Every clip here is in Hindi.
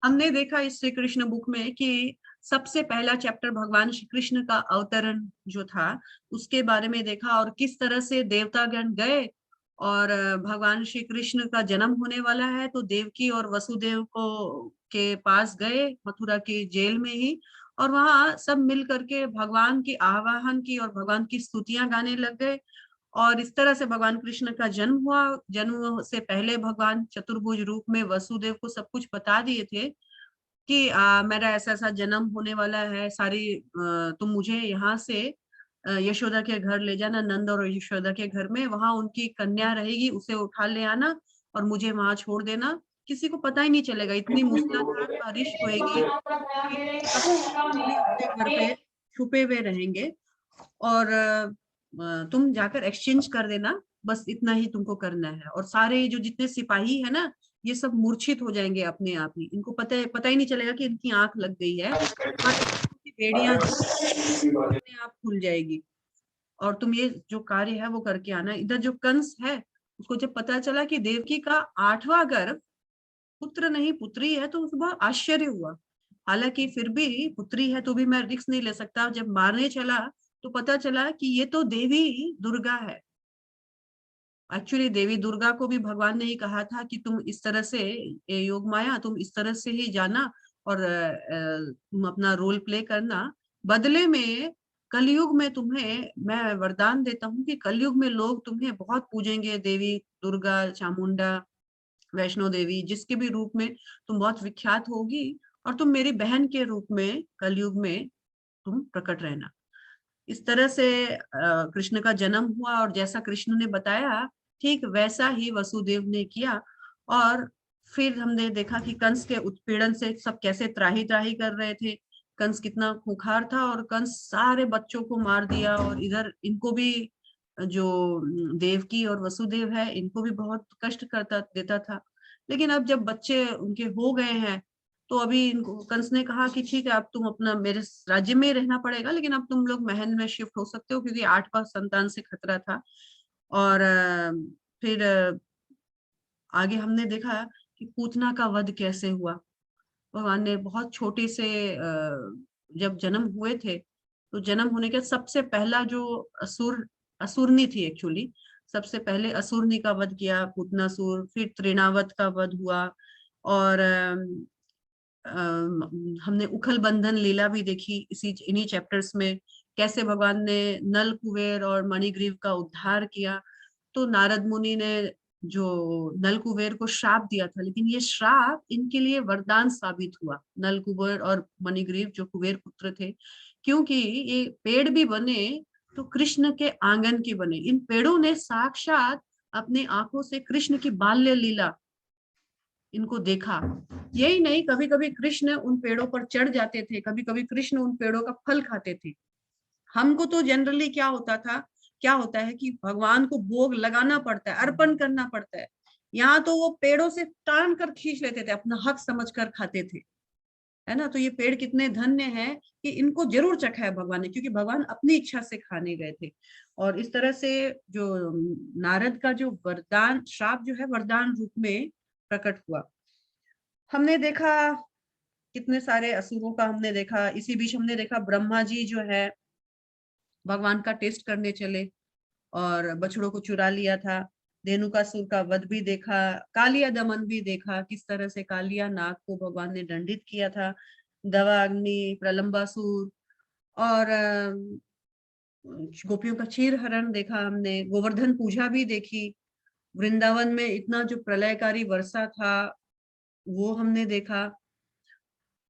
हमने देखा इस श्री कृष्ण बुक में कि सबसे पहला चैप्टर भगवान श्री कृष्ण का अवतरण जो था उसके बारे में देखा, और किस तरह से देवतागण गए और भगवान श्री कृष्ण का जन्म होने वाला है तो देवकी और वसुदेव को के पास गए मथुरा की जेल में ही, और वहां सब मिल करके भगवान की आवाहन की और भगवान की स्तुतियां गाने लग गए। और इस तरह से भगवान कृष्ण का जन्म हुआ। जन्म से पहले भगवान चतुर्भुज रूप में वसुदेव को सब कुछ बता दिए थे कि मेरा ऐसा ऐसा जन्म होने वाला है, सारी तुम मुझे यहाँ से यशोदा के घर ले जाना, नंद और यशोदा के घर में, वहां उनकी कन्या रहेगी, उसे उठा ले आना और मुझे वहां छोड़ देना। किसी को पता ही नहीं चलेगा, इतनी मूसलाधार बारिश होएगी कि सब अपने अपने घर पे छुपे हुए रहेंगे, और तुम जाकर एक्सचेंज कर देना, बस इतना ही तुमको करना है। और सारे जो जितने सिपाही है ना, ये सब मूर्छित हो जाएंगे अपने आप ही, इनको पता ही नहीं चलेगा कि इनकी आंख लग गई है, और इनकी बेड़ियां जो अपने आप खुल जाएगी। और तुम ये जो कार्य है वो करके आना। इधर जो कंस है उसको जब पता चला कि देवकी का 8वां गर्भ पुत्र नहीं पुत्री है तो उसको बहुत आश्चर्य हुआ। हालांकि फिर भी पुत्री है तो भी मैं रिस्क नहीं ले सकता। जब मारने चला तो पता चला कि ये तो देवी दुर्गा है। एक्चुअली देवी दुर्गा को भी भगवान ने ही कहा था कि तुम इस तरह से, योग माया तुम इस तरह से ही जाना और तुम अपना रोल प्ले करना। बदले में कलयुग में तुम्हें मैं वरदान देता हूँ कि कलयुग में लोग तुम्हें बहुत पूजेंगे, देवी दुर्गा, चामुंडा, वैष्णो देवी, जिसके भी रूप में तुम बहुत विख्यात होगी, और तुम मेरी बहन के रूप में कलयुग में तुम प्रकट रहना। इस तरह से कृष्ण का जन्म हुआ, और जैसा कृष्ण ने बताया ठीक वैसा ही वसुदेव ने किया। और फिर हमने देखा कि कंस के उत्पीड़न से सब कैसे त्राही त्राही कर रहे थे। कंस कितना खूंखार था, और कंस सारे बच्चों को मार दिया, और इधर इनको भी जो देवकी और वसुदेव है इनको भी बहुत कष्ट करता देता था। लेकिन अब जब बच्चे उनके हो गए हैं तो अभी इनको कंस ने कहा कि ठीक है, अब तुम अपना मेरे राज्य में ही रहना पड़ेगा, लेकिन अब तुम लोग महल में शिफ्ट हो सकते हो, क्योंकि 8वां संतान से खतरा था। और फिर आगे हमने देखा कि पूतना का वध कैसे हुआ। भगवान ने बहुत छोटे से जब जन्म हुए थे तो जन्म होने के सबसे पहला जो असुरनी थी एक्चुअली, सबसे पहले असुरनी का वध किया पूतनासुर, फिर तृणावत का वध हुआ। और हमने उखल बंधन लीला भी देखी इसी इन्हीं चैप्टर्स में, कैसे भगवान ने नल कुबेर और मणिग्रीव का उद्धार किया। तो नारद मुनि ने जो नल कुबेर को श्राप दिया था, लेकिन ये श्राप इनके लिए वरदान साबित हुआ, नल कुबेर और मणिग्रीव जो कुबेर पुत्र थे, क्योंकि ये पेड़ भी बने तो कृष्ण के आंगन के बने। इन पेड़ों ने साक्षात अपने आंखों से कृष्ण की बाल्य लीला इनको देखा। यही नहीं, कभी कभी कृष्ण उन पेड़ों पर चढ़ जाते थे, कभी कभी कृष्ण उन पेड़ों का फल खाते थे। हमको तो जनरली क्या होता है कि भगवान को भोग लगाना पड़ता है, अर्पण करना पड़ता है। यहाँ तो वो पेड़ों से टान कर खींच लेते थे, अपना हक समझकर खाते थे, है ना। तो ये पेड़ कितने धन्य हैं कि इनको जरूर चखा है भगवान ने, क्योंकि भगवान अपनी इच्छा से खाने गए थे। और इस तरह से जो नारद का जो वरदान श्राप जो है वरदान रूप में प्रकट हुआ। हमने देखा कितने सारे असुरों का, हमने देखा इसी बीच हमने देखा ब्रह्मा जी जो है भगवान का टेस्ट करने चले और बछड़ों को चुरा लिया था। धेनुकासुर का वध भी देखा, कालिया दमन भी देखा, किस तरह से कालिया नाग को भगवान ने दंडित किया था, दवाग्नि, प्रलंबासुर, और गोपियों का चीर हरण देखा हमने, गोवर्धन पूजा भी देखी, वृंदावन में इतना जो प्रलयकारी वर्षा था वो हमने देखा।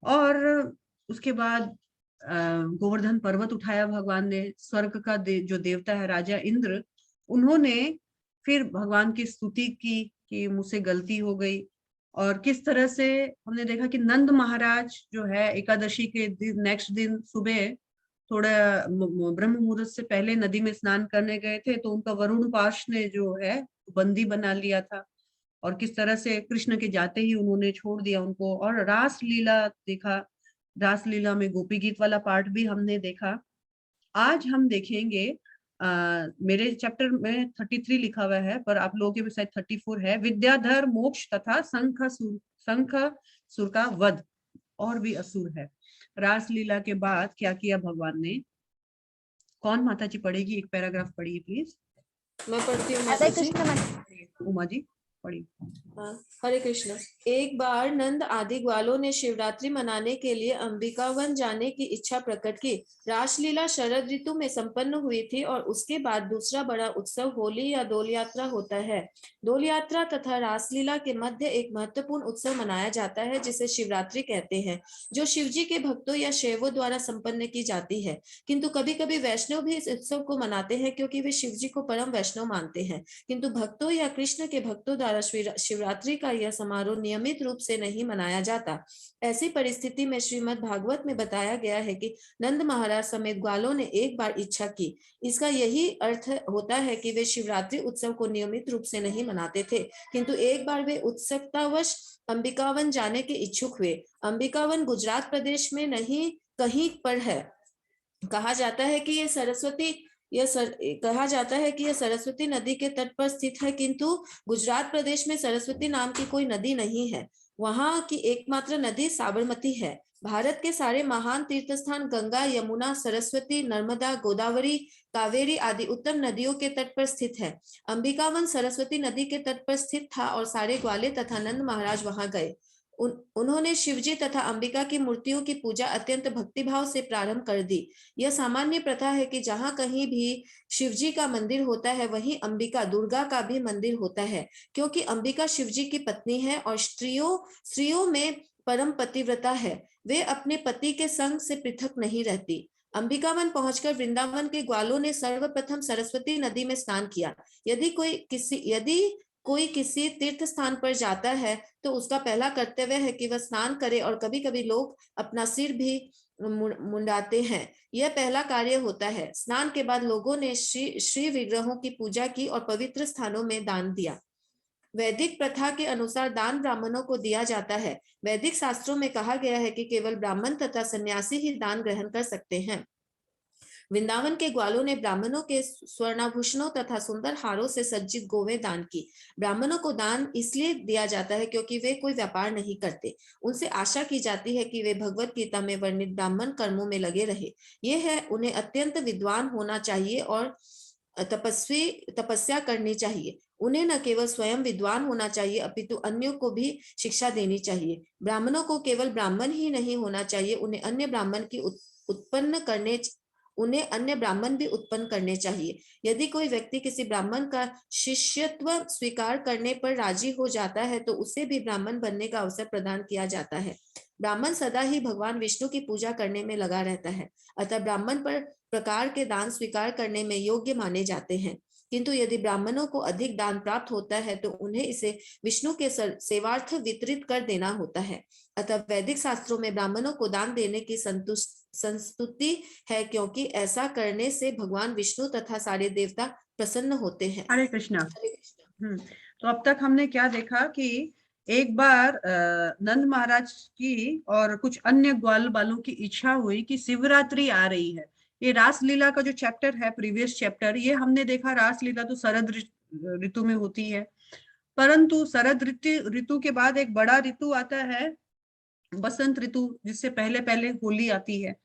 और उसके बाद गोवर्धन पर्वत उठाया भगवान ने, स्वर्ग का जो देवता है राजा इंद्र, उन्होंने फिर भगवान की स्तुति की कि मुझसे गलती हो गई। और किस तरह से हमने देखा कि नंद महाराज जो है एकादशी के दिन नेक्स्ट दिन सुबह थोड़ा ब्रह्म मुहूर्त से पहले नदी में स्नान करने गए थे, तो उनका वरुण पाश ने जो है बंदी बना लिया था, और किस तरह से कृष्ण के जाते ही उन्होंने छोड़ दिया उनको। और रास लीला देखा, रास लीला में गोपी गीत वाला पार्ट भी हमने देखा। आज हम देखेंगे मेरे चैप्टर में 33 लिखा हुआ है, पर आप लोगों के भी शायद 34 है। विद्याधर, मोक्ष तथा शंखासुर का वध, और भी असुर है। रासलीला के बाद क्या किया भगवान ने? कौन माता जी पढ़ेगी? एक पैराग्राफ पढ़िए प्लीज। मैं पढ़ती हूँ। हरे कृष्ण उमा जी पढ़िए। हरे कृष्ण। एक बार नंद आदि ग्वालों ने शिवरात्रि मनाने के लिए अंबिकावन जाने की इच्छा प्रकट की। रासलीला शरद ऋतु में संपन्न हुई थी और उसके बाद दूसरा बड़ा उत्सव होली या डोल यात्रा होता है। डोल यात्रा तथा रासलीला के मध्य एक महत्वपूर्ण उत्सव मनाया जाता है जिसे शिवरात्रि कहते हैं, जो शिवजी के भक्तों या शैवों द्वारा संपन्न की जाती है। किंतु कभी कभी वैष्णव भी इस उत्सव को मनाते हैं क्योंकि वे शिवजी को परम वैष्णव मानते हैं। किंतु भक्तों या कृष्ण के भक्तों द्वारा शिवरात्रि का यह समारोह नियमित रूप से नहीं मनाया जाता। ऐसी परिस्थिति में श्रीमद् भागवत में बताया गया है कि नंद महाराज समेत ग्वालों ने एक बार इच्छा की। इसका यही अर्थ होता है कि वे शिवरात्रि उत्सव को नियमित रूप से नहीं मनाते थे, किंतु एक बार वे उत्सुकतावश अंबिकावन जाने के इच्छुक हुए। अंबिकावन गुजरात प्रदेश में नहीं कहीं पर है। कहा जाता है कि यह सरस्वती नदी के तट पर स्थित है, किंतु गुजरात प्रदेश में सरस्वती नाम की कोई नदी नहीं है। वहां की एकमात्र नदी साबरमती है। भारत के सारे महान तीर्थ स्थान गंगा, यमुना, सरस्वती, नर्मदा, गोदावरी, कावेरी आदि उत्तम नदियों के तट पर स्थित है। अंबिकावन सरस्वती नदी के तट पर स्थित था और सारे ग्वाले तथा नंद महाराज वहां गए। उन्होंने शिवजी तथा अंबिका की मूर्तियों की पूजा अत्यंत भक्तिभाव से प्रारंभ कर दी। यह सामान्य प्रथा है कि जहां कहीं भी शिवजी का मंदिर होता है वहीं अंबिका दुर्गा का भी मंदिर होता है, क्योंकि अंबिका शिवजी की पत्नी है और स्त्रियों में परम पतिव्रता है। वे अपने पति के संग से पृथक नहीं रहती। अंबिकावन पहुंचकर वृंदावन के ग्वालों ने सर्वप्रथम सरस्वती नदी में स्नान किया। यदि कोई किसी तीर्थ स्थान पर जाता है तो उसका पहला कर्तव्य है कि वह स्नान करे, और कभी कभी लोग अपना सिर भी मुंडाते हैं। यह पहला कार्य होता है। स्नान के बाद लोगों ने श्री विग्रहों की पूजा की और पवित्र स्थानों में दान दिया। वैदिक प्रथा के अनुसार दान ब्राह्मणों को दिया जाता है। वैदिक शास्त्रों में कहा गया है कि केवल ब्राह्मण तथा सन्यासी ही दान ग्रहण कर सकते हैं। वृंदावन के ग्वालों ने ब्राह्मणों के स्वर्णाभूषणों तथा सुंदर हारों से सज्जित गोवें दान की। ब्राह्मणों को दान इसलिए दिया जाता है क्योंकि वे कोई व्यापार नहीं करते। उनसे आशा की जाती है कि वे भगवत गीता में वर्णित ब्राह्मण कर्मों में लगे रहे। ये है, उन्हें अत्यंत विद्वान होना चाहिए और तपस्या करनी चाहिए। उन्हें न केवल स्वयं विद्वान होना चाहिए अपितु अन्यों को भी शिक्षा देनी चाहिए। ब्राह्मणों को केवल ब्राह्मण ही नहीं होना चाहिए, उन्हें अन्य ब्राह्मण भी उत्पन्न करने चाहिए। यदि कोई व्यक्ति किसी ब्राह्मण का शिष्यत्व स्वीकार करने पर राजी हो जाता है तो उसे भी ब्राह्मण बनने का अवसर प्रदान किया जाता है। ब्राह्मण सदा ही भगवान विष्णु की पूजा करने में लगा रहता है, अतः ब्राह्मण पर प्रकार के दान स्वीकार करने में योग्य माने जाते हैं। किंतु यदि ब्राह्मणों को अधिक दान प्राप्त होता है तो उन्हें इसे विष्णु के सेवार्थ वितरित कर देना होता है। अतः वैदिक शास्त्रों में ब्राह्मणों को दान देने की संस्तुति है, क्योंकि ऐसा करने से भगवान विष्णु तथा सारे देवता प्रसन्न होते हैं। हरे कृष्णा। तो अब तक हमने क्या देखा कि एक बार नंद महाराज की और कुछ अन्य ग्वाल बालों की इच्छा हुई कि शिवरात्रि आ रही है। ये रासलीला का जो चैप्टर है, प्रीवियस चैप्टर, ये हमने देखा रासलीला तो शरद ऋतु में होती है, परंतु शरद ऋतु के बाद एक बड़ा ऋतु आता है बसंत ऋतु, जिससे पहले पहले होली आती है।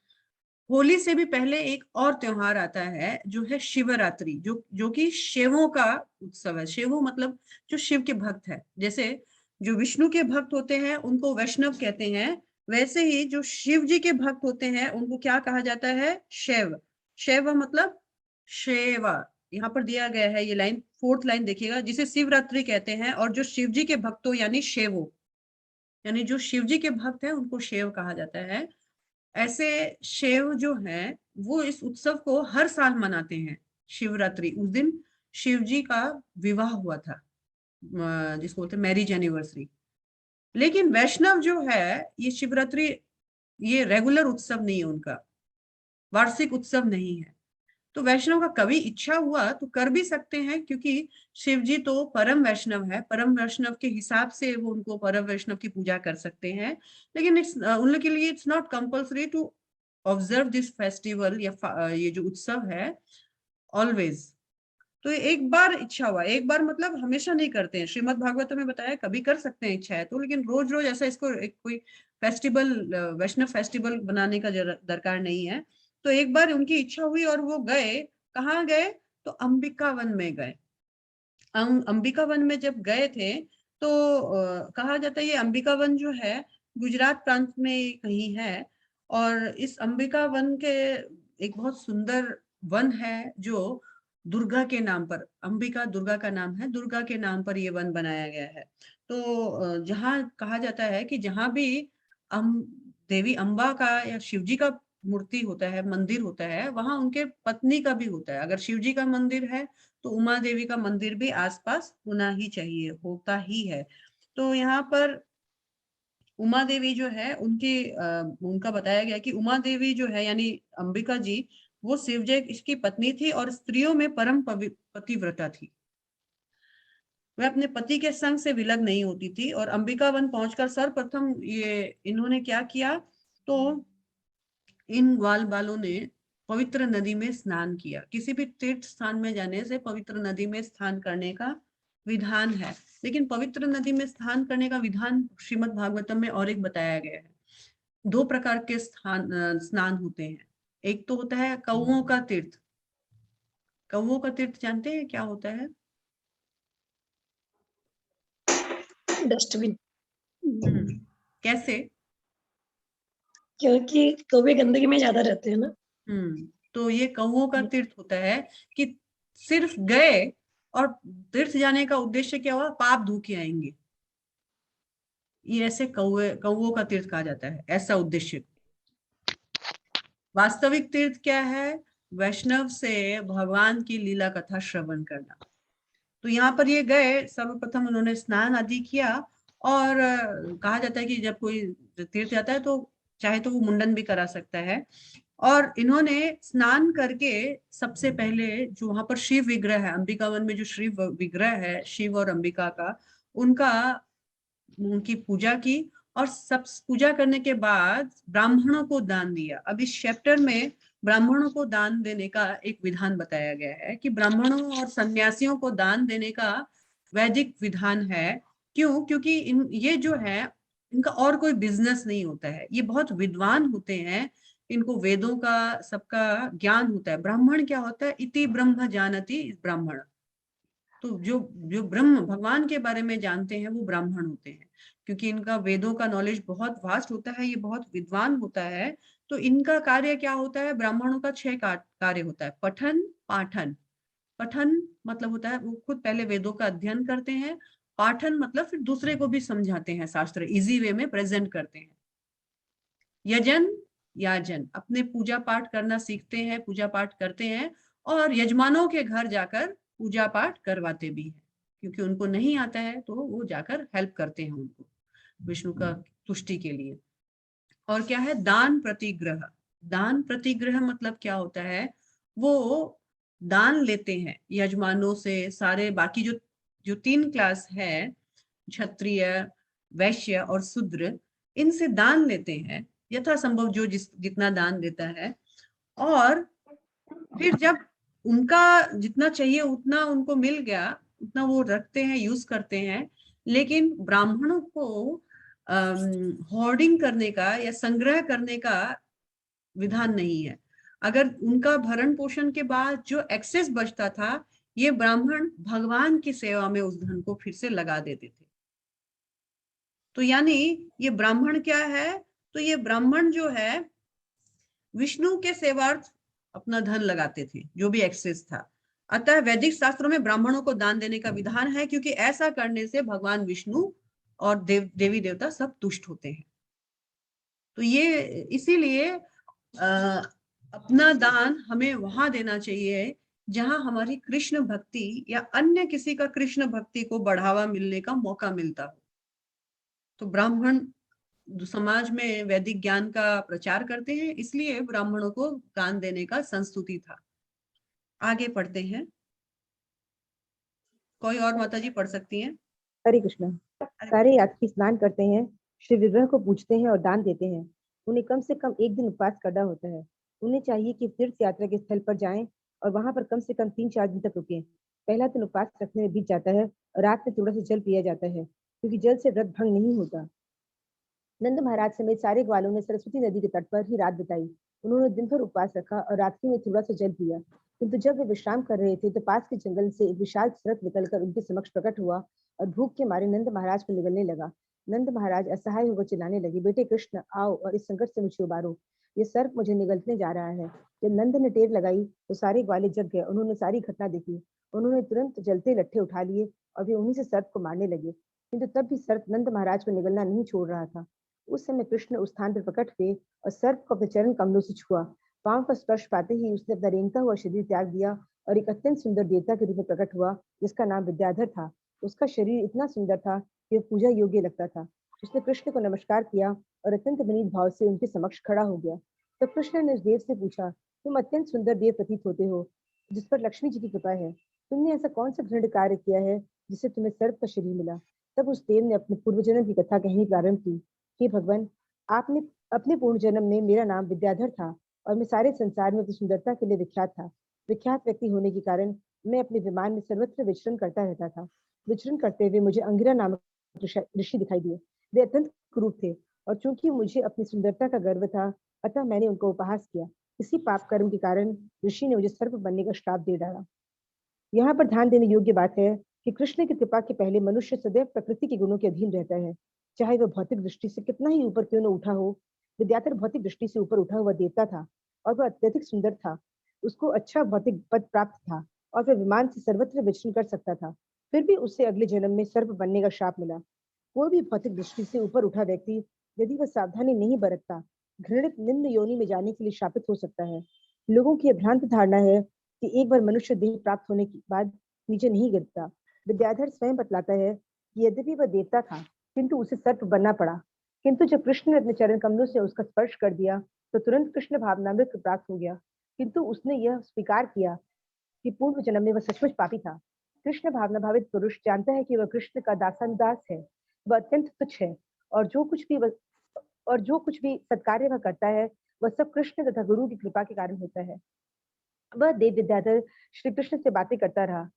होली से भी पहले एक और त्योहार आता है जो है शिवरात्रि, जो कि शिवों का उत्सव है। शिव मतलब जो शिव के भक्त है। जैसे जो विष्णु के भक्त होते हैं उनको वैष्णव कहते हैं, वैसे ही जो शिव जी के भक्त होते हैं उनको क्या कहा जाता है? शैव। शैव मतलब शेवा। यहाँ पर दिया गया है ये लाइन, 4th लाइन देखिएगा, जिसे शिवरात्रि कहते हैं। और जो शिव जी के भक्तों यानी शेवो, यानी जो शिव जी के भक्त हैं उनको शेव कहा जाता है। ऐसे शिव जो हैं वो इस उत्सव को हर साल मनाते हैं। शिवरात्रि उस दिन शिव जी का विवाह हुआ था, जिसको बोलते हैं मैरिज एनिवर्सरी। लेकिन वैष्णव जो है, ये शिवरात्रि ये रेगुलर उत्सव नहीं है, उनका वार्षिक उत्सव नहीं है। तो वैष्णव का कभी इच्छा हुआ तो कर भी सकते हैं, क्योंकि शिव जी तो परम वैष्णव है। परम वैष्णव के हिसाब से वो उनको परम वैष्णव की पूजा कर सकते हैं। लेकिन उन लोग के लिए it's not compulsory to observe this festival, या ये जो उत्सव है। ऑलवेज। तो एक बार इच्छा हुआ, एक बार मतलब हमेशा नहीं करते हैं। श्रीमद् भागवत में बताया कभी कर सकते हैं इच्छा है तो, लेकिन रोज रोज ऐसा इसको एक कोई फेस्टिवल, वैष्णव फेस्टिवल बनाने का दरकार नहीं है। तो एक बार उनकी इच्छा हुई और वो गए। कहाँ गए? तो अंबिका वन में गए। अंबिका वन में जब गए थे तो कहा जाता है ये अंबिका वन जो है गुजरात प्रांत में कहीं है। और इस अंबिका वन के एक बहुत सुंदर वन है जो दुर्गा के नाम पर, अंबिका दुर्गा का नाम है, दुर्गा के नाम पर ये वन बनाया गया है। तो जहाँ कहा जाता है कि जहाँ भी अम देवी अम्बा का या शिव जी का मूर्ति होता है, मंदिर होता है, वहां उनके पत्नी का भी होता है। अगर शिव जी का मंदिर है तो उमा देवी का मंदिर भी आसपास होना ही चाहिए, होता ही है। तो यहाँ पर उमा देवी जो है उनका बताया गया कि उमा देवी जो है यानी अंबिका जी, वो शिव जी की पत्नी थी और स्त्रियों में परम पतिव्रता थी। वह अपने पति के संग से विलग नहीं होती थी। और अंबिका वन पहुंचकर सर्वप्रथम ये इन्होंने क्या किया, तो इन ग्वाल बालों ने पवित्र नदी में स्नान किया। किसी भी तीर्थ स्थान में जाने से पवित्र नदी में स्नान करने का विधान है। लेकिन पवित्र नदी में स्नान करने का विधान श्रीमद् भागवतम में और एक बताया गया है। दो प्रकार के स्नान होते हैं। एक तो होता है कौओं का तीर्थ। कौओं का तीर्थ जानते हैं क्या होता है? डस्टबिन। कैसे? क्योंकि कौवे गंदगी में ज्यादा रहते हैं ना। तो ये कौओं का तीर्थ होता है कि सिर्फ गए और तीर्थ जाने का उद्देश्य क्या हुआ, पाप धो के आएंगे। ये ऐसे कौओं का तीर्थ कहा जाता है, ऐसा उद्देश्य। वास्तविक तीर्थ क्या है? वैष्णव से भगवान की लीला कथा श्रवण करना। तो यहाँ पर ये गए, सर्वप्रथम उन्होंने स्नान आदि किया। और कहा जाता है कि जब कोई तीर्थ जाता है तो चाहे तो वो मुंडन भी करा सकता है। और इन्होंने स्नान करके सबसे पहले जो वहां पर शिव विग्रह है, अंबिका वन में जो शिव विग्रह है शिव और अंबिका का, उनकी पूजा की। और सब पूजा करने के बाद ब्राह्मणों को दान दिया। अब इस चैप्टर में ब्राह्मणों को दान देने का एक विधान बताया गया है कि ब्राह्मणों और सन्यासियों को दान देने का वैदिक विधान है। क्यों? क्योंकि ये जो है इनका और कोई बिजनेस नहीं होता है, ये बहुत विद्वान होते हैं, इनको वेदों का सबका ज्ञान होता है। ब्राह्मण क्या होता है? इति ब्रह्म जानति ब्राह्मण। तो जो जो ब्रह्म भगवान के बारे में जानते हैं वो ब्राह्मण होते हैं, क्योंकि इनका वेदों का नॉलेज बहुत वास्ट होता है, ये बहुत विद्वान होता है। तो इनका कार्य क्या होता है? ब्राह्मणों का 6 कार्य होता है। पठन पाठन। पठन मतलब होता है वो खुद पहले वेदों का अध्ययन करते हैं। पाठन मतलब फिर दूसरे को भी समझाते हैं, शास्त्र इजी वे में प्रेजेंट करते हैं। यजन याजन, अपने पूजा पाठ करना सीखते हैं, पूजा पाठ करते हैं। और यजमानों के घर जाकर पूजा पाठ करवाते भी हैं, क्योंकि उनको नहीं आता है तो वो जाकर हेल्प करते हैं उनको विष्णु का तुष्टि के लिए। और क्या है? दान प्रतिग्रह। दान प्रतिग्रह मतलब क्या होता है? वो दान लेते हैं यजमानों से। सारे बाकी जो जो 3 क्लास है, क्षत्रिय, वैश्य और शूद्र, इनसे दान लेते हैं यथासंभव, जो जितना दान देता है। और फिर जब उनका जितना चाहिए उतना उनको मिल गया, उतना वो रखते हैं, यूज करते हैं। लेकिन ब्राह्मणों को होर्डिंग करने का या संग्रह करने का विधान नहीं है। अगर उनका भरण पोषण के बाद जो एक्सेस बचता था, ये ब्राह्मण भगवान की सेवा में उस धन को फिर से लगा देते थे। तो यानी ये ब्राह्मण क्या है? तो ये ब्राह्मण जो है विष्णु के सेवार्थ अपना धन लगाते थे, जो भी एक्सेस था। अतः वैदिक शास्त्रों में ब्राह्मणों को दान देने का विधान है, क्योंकि ऐसा करने से भगवान विष्णु और देवी देवता सब तुष्ट होते हैं। तो ये इसीलिए अपना दान हमें वहां देना चाहिए जहां हमारी कृष्ण भक्ति या अन्य किसी का कृष्ण भक्ति को बढ़ावा मिलने का मौका मिलता हो। तो ब्राह्मण समाज में वैदिक ज्ञान का प्रचार करते हैं, इसलिए ब्राह्मणों को दान देने का संस्तुति था। आगे पढ़ते हैं। कोई और माता जी पढ़ सकती हैं? हरे कृष्णा। सारे यात्री स्नान करते हैं, श्री विग्रह को पूजते हैं और दान देते हैं। उन्हें कम से कम एक दिन उपवास करना होता है। उन्हें चाहिए कि तीर्थ यात्रा के स्थल पर जाएं और वहां पर कम से कम 3-4 दिन तक रुके। पहला दिन उपवास रखने में बीत जाता है और रात में थोड़ा सा जल पिया जाता है, क्योंकि जल से व्रत भंग नहीं होता। नंद महाराज समेत सारे ग्वालों ने सरस्वती नदी के तट पर ही रात बिताई। उन्होंने दिन भर उपवास रखा और रात्रि में थोड़ा सा जल पिया। किंतु जब वे विश्राम कर रहे थे तो पास के जंगल से एक विशाल सर्प निकलकर उनके समक्ष प्रकट हुआ और भूख के मारे नंद महाराज को निगलने लगा। नंद महाराज असहाय होकर चिल्लाने लगे, बेटे कृष्ण, आओ और इस संकट से मुझे उबारो। ये सर्प मुझे निगलने जा रहा है। जब नंद ने टेर लगाई तो सारे ग्वाले जग गए। उन्होंने सारी घटना देखी। उन्होंने तुरंत जलते लट्ठे उठा लिए और वे उन्हीं से सर्प को मारने लगे। किंतु तब भी सर्प नंद महाराज को निगलना नहीं छोड़ रहा था। उस समय कृष्ण उस स्थान पर प्रकट हुए और सर्प को अपने चरण कमलों से छुआ। पांव का स्पर्श पाते ही उसने अपना रेंगता हुआ शरीर त्याग दिया और एक अत्यंत सुंदर देवता के रूप में प्रकट हुआ, जिसका नाम विद्याधर था। उसका शरीर इतना सुंदर था कि वह पूजा योग्य लगता था। उसने कृष्ण को नमस्कार किया और अत्यंत विनीत भाव से उनके समक्ष खड़ा हो गया। तब कृष्ण ने उस देव से पूछा, तुम अत्यंत सुंदर देव प्रतीत होते हो, जिस पर लक्ष्मी जी की कृपा है। तुमने ऐसा कौन सा घृण कार्य किया है जिससे तुम्हें सर्प का शरीर मिला? तब उस देव ने अपने पूर्व जन्म की कथा कहनी प्रारंभ की। हे भगवान, आपने अपने पूर्ण जन्म में मेरा नाम विद्याधर था और मैं सारे संसार में अपनी सुंदरता के लिए विख्यात था। विख्यात व्यक्ति होने के कारण मैं अपने विमान में सर्वत्र विचरण करता रहता था। विचरण करते हुए मुझे अंगिरा नामक ऋषि दिखाई दिए। वे अत्यंत क्रूर थे और चूंकि मुझे अपनी सुंदरता का गर्व था, अतः मैंने उनको उपहास किया। इसी पाप कर्म के कारण ऋषि ने मुझे सर्प बनने का श्राप दे डाला। यहाँ पर ध्यान देने योग्य बात है कि कृष्ण की कृपा के पहले मनुष्य सदैव प्रकृति के गुणों के अधीन रहता है, चाहे वह भौतिक दृष्टि से कितना ही ऊपर क्यों न उठा हो। विद्याधर भौतिक दृष्टि से ऊपर उठा हुआ देवता था और वह अत्यधिक सुंदर था। उसको अच्छा भौतिक पद प्राप्त था और वह विमान से सर्वत्र विचरण कर सकता था। फिर भी उससे अगले जन्म में सर्प बनने का श्राप मिला। कोई भी भौतिक दृष्टि से ऊपर उठा व्यक्ति, यदि वह सावधानी नहीं बरतता, घृणित निम्न योनि में जाने के लिए शापित हो सकता है। लोगों की यह भ्रांत धारणा है कि एक बार मनुष्य देह प्राप्त होने के बाद नीचे नहीं गिरता। विद्याधर स्वयं बतलाता है कि यद्यपि वह देवता था, किंतु उसे सर्प बनना पड़ा। किंतु जब कृष्ण ने अपने चरण कमलों से उसका स्पर्श कर दिया तो तुरंत कृष्ण भावनामृत प्राप्त हो गया। किंतु उसने यह स्वीकार किया कि पूर्व जन्म में वह सचमुच पापी था। कृष्ण भावना भावित पुरुष जानता है कि वह कृष्ण का दासानुदास है। वह अत्यंत तुच्छ है और जो कुछ भी सत्कार्य वह करता है, वह सब कृष्ण तथा गुरु की कृपा के कारण होता है। वह देव विद्याधर श्री कृष्ण से बातें करता रहा।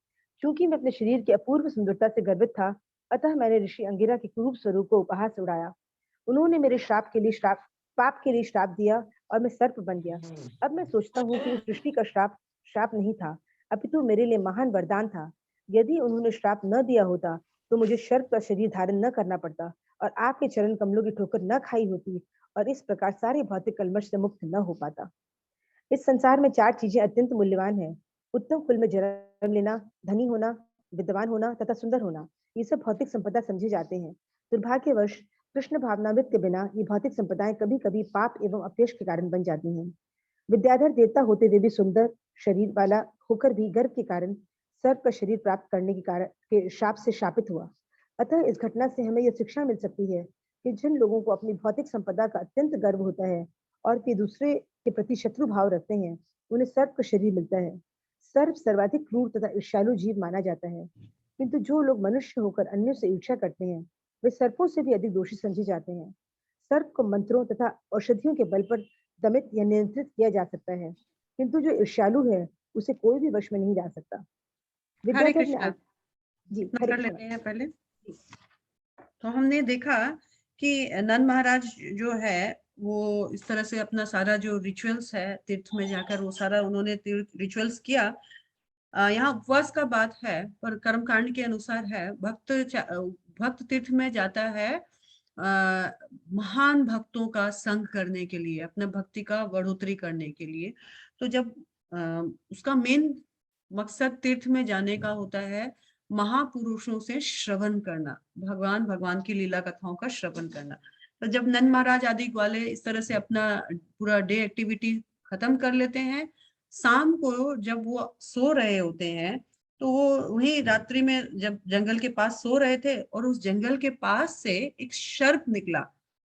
चूंकि मैं अपने शरीर की अपूर्व सुंदरता से गर्वित था, अतः मैंने ऋषि अंगिरा के क्रूर स्वरूप को उपहास उड़ाया। उन्होंने मेरे पाप के लिए श्राप दिया और मैं सर्प बन गया। अब मैं सोचता हूँ कि उस सृष्टि का श्राप नहीं था, अपितु मेरे लिए महान वरदान था। यदि उन्होंने श्राप न दिया होता तो मुझे सर्प का शरीर धारण न करना पड़ता और आपके चरण कमलों की ठोकर न खाई होती और इस प्रकार सारे भौतिक कलमश से मुक्त न हो पाता। इस संसार में 4 चीजें अत्यंत मूल्यवान हैं: उत्तम कुल में जन्म लेना, धनी होना, विद्वान होना तथा सुंदर होना। ये सब भौतिक संपदा समझे जाते हैं। दुर्भाग्यवश कृष्ण भावनामृत के बिना ये भौतिक संपदाएं कभी कभी पाप एवं अपयश के कारण बन जाती हैं। विद्याधर देवता होते हुए भी सुंदर शरीर वाला होकर भी गर्व के कारण सर्प का शरीर प्राप्त करने के शाप से शापित हुआ। अतः इस घटना से हमें यह शिक्षा मिल सकती है कि जिन लोगों को अपनी भौतिक संपदा का अत्यंत गर्व होता है और वे दूसरे के प्रति शत्रु भाव रखते हैं, उन्हें सर्प का शरीर मिलता है। सर्प सर्वाधिक क्रूर तथा ईर्ष्यालु जीव माना जाता है, किंतु जो लोग मनुष्य होकर अन्यों से ईर्ष्या करते हैं, वे सर्पों से भी अधिक दोषी समझे जाते हैं। सर्प को मंत्रों तथा औषधियों के बल पर दमित या नियंत्रित किया जा सकता है, किंतु जो ईर्ष्यालु है, उसे कोई भी वश में नहीं जा सकता। हरे विद्याधर ने कृष्णा, जी इतना हरे कर कृष्णा। लेते हैं पहले। तो हमने देखा कि नंद महाराज जो है वो इस तरह से अपना सारा जो रिचुअल्स है तीर्थ में जाकर वो सारा उन्होंने रिचुअल्स किया। यहाँ उपवास का बात है, पर कर्मकांड के अनुसार है भक्त तीर्थ में जाता है महान भक्तों का संग करने के लिए, अपने भक्ति का बढ़ोतरी करने के लिए। तो जब उसका मेन मकसद तीर्थ में जाने का होता है महापुरुषों से श्रवण करना, भगवान की लीला कथाओं का श्रवण करना। तो जब नंद महाराज आदि वाले इस तरह से अपना पूरा डे एक्टिविटी खत्म कर लेते हैं, शाम को जब वो सो रहे होते हैं तो वो वही रात्रि में जब जंगल के पास सो रहे थे और उस जंगल के पास से एक सर्प निकला।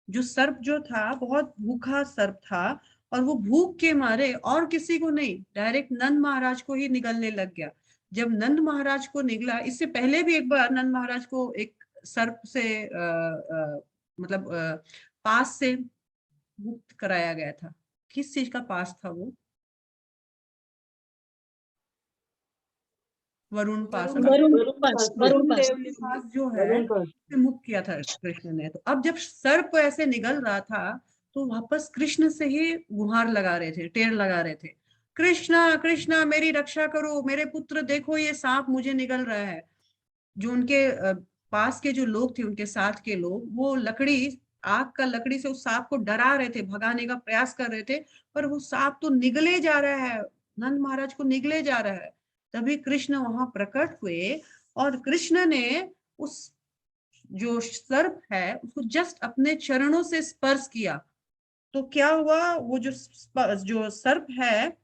जो सर्प जो था बहुत भूखा सर्प था और वो भूख के मारे और किसी को नहीं, डायरेक्ट नंद महाराज को ही निगलने लग गया। जब नंद महाराज को निगला, इससे पहले भी एक बार नंद महाराज को एक सर्प से मतलब पास से मुक्त कराया गया था। किस चीज का पास था वो? वरुण पास वरुण पास देव के पास जो है उसे मुक्त किया था कृष्ण ने। तो अब जब सर्प ऐसे निगल रहा था तो वापस कृष्ण से ही गुहार लगा रहे थे, टेर लगा रहे थे, कृष्णा कृष्णा मेरी रक्षा करो, मेरे पुत्र देखो ये सांप मुझे निगल रहा है। जो उनके पास के जो लोग थे, उनके साथ के लोग, वो लकड़ी, आग का लकड़ी से उस सांप को डरा रहे थे, भगाने का प्रयास कर रहे थे, पर वो सांप तो निगले जा रहा है, नंद महाराज को निगले जा रहा है। तभी कृष्ण वहां प्रकट हुए और कृष्ण ने उस जो सर्प है उसको जस्ट अपने चरणों से स्पर्श किया। तो क्या हुआ, वो जो सर्प है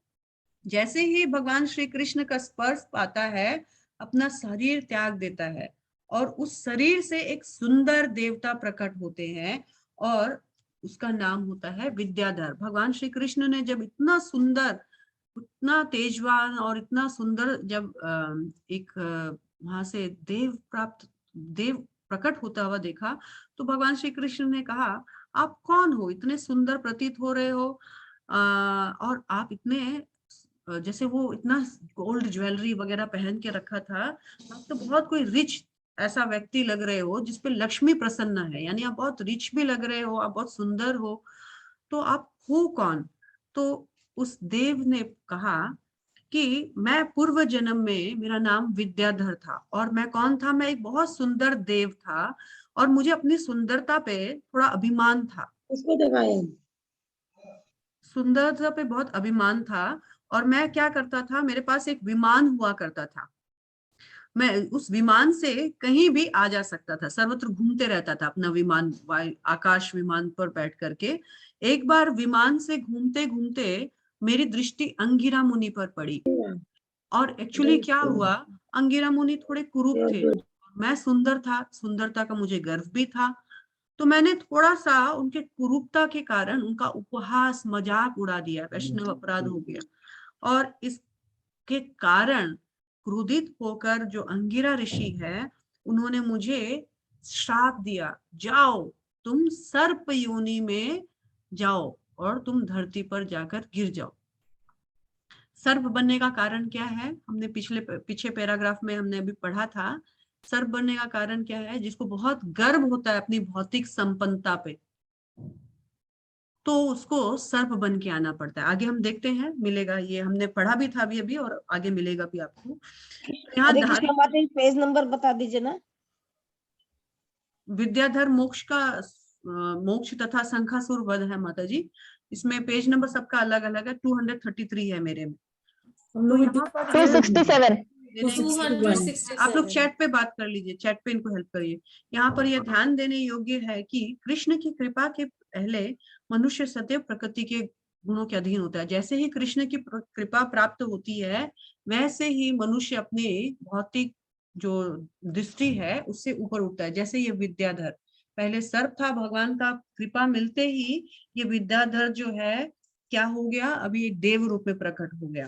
जैसे ही भगवान श्री कृष्ण का स्पर्श पाता है अपना शरीर त्याग देता है और उस शरीर से एक सुंदर देवता प्रकट होते हैं और उसका नाम होता है विद्याधर। भगवान श्री कृष्ण ने जब इतना सुंदर, इतना तेजवान और इतना सुंदर जब वहां से देव प्रकट होता हुआ देखा तो भगवान श्री कृष्ण ने कहा, आप कौन हो, इतने सुंदर प्रतीत हो रहे हो, और आप इतने जैसे वो इतना गोल्ड ज्वेलरी वगैरह पहन के रखा था, आप तो बहुत कोई रिच ऐसा व्यक्ति लग रहे हो जिसपे लक्ष्मी प्रसन्न है, यानी आप बहुत रिच भी लग रहे हो, आप बहुत सुंदर हो, तो आप हो कौन? तो उस देव ने कहा कि मैं पूर्व जन्म में मेरा नाम विद्याधर था और मैं कौन था, मैं एक बहुत सुंदर देव था और मुझे अपनी सुंदरता पे थोड़ा अभिमान था, उसको दिखाया। सुंदरता पे बहुत अभिमान था और मैं क्या करता था, मेरे पास एक विमान हुआ करता था, मैं उस विमान से कहीं भी आ जा सकता था, सर्वत्र घूमते रहता था अपना विमान, आकाश विमान पर बैठ करके। एक बार विमान से घूमते घूमते मेरी दृष्टि अंगिरा मुनि पर पड़ी और एक्चुअली क्या हुआ, अंगिरा मुनि थोड़े कुरूप थे, मैं सुंदर था, सुंदरता का मुझे गर्व भी था, तो मैंने थोड़ा सा उनके कुरूपता के कारण उनका उपहास मजाक उड़ा दिया, वैष्णव अपराध हो गया। और इसके कारण क्रोधित होकर जो अंगिरा ऋषि है उन्होंने मुझे श्राप दिया, जाओ तुम सर्प योनि में जाओ और तुम धरती पर जाकर गिर जाओ। सर्प बनने का कारण क्या है, हमने पीछे पैराग्राफ में हमने अभी पढ़ा था, सर्प बनने का कारण क्या है, जिसको बहुत गर्व होता है अपनी भौतिक संपन्नता पे, तो उसको सर्प बन के आना पड़ता है। आगे हम देखते हैं, मिलेगा, ये हमने पढ़ा भी था अभी अभी और आगे मिलेगा भी आपको। यहाँ हरे कृष्ण माता जी, पेज नंबर बता दीजिए ना। विद्याधर मोक्ष का मोक्ष तथा शंखासुर वध है माता जी, इसमें पेज नंबर सबका अलग अलग है, 233 है मेरे में। तो यहाँ पर 267 आप लोग चैट पे बात कर लीजिए, चैट पे इनको हेल्प करिए। यहाँ पर यह ध्यान देने योग्य है कि कृष्ण की कृपा के पहले मनुष्य सदैव प्रकृति के गुणों के अधीन होता है। जैसे ही कृष्ण की कृपा प्राप्त होती है वैसे ही मनुष्य अपने भौतिक जो दृष्टि है उससे ऊपर उठता है। जैसे ये विद्याधर पहले सर्प था, भगवान का कृपा मिलते ही ये विद्याधर जो है क्या हो गया, अभी एक देव रूप में प्रकट हो गया।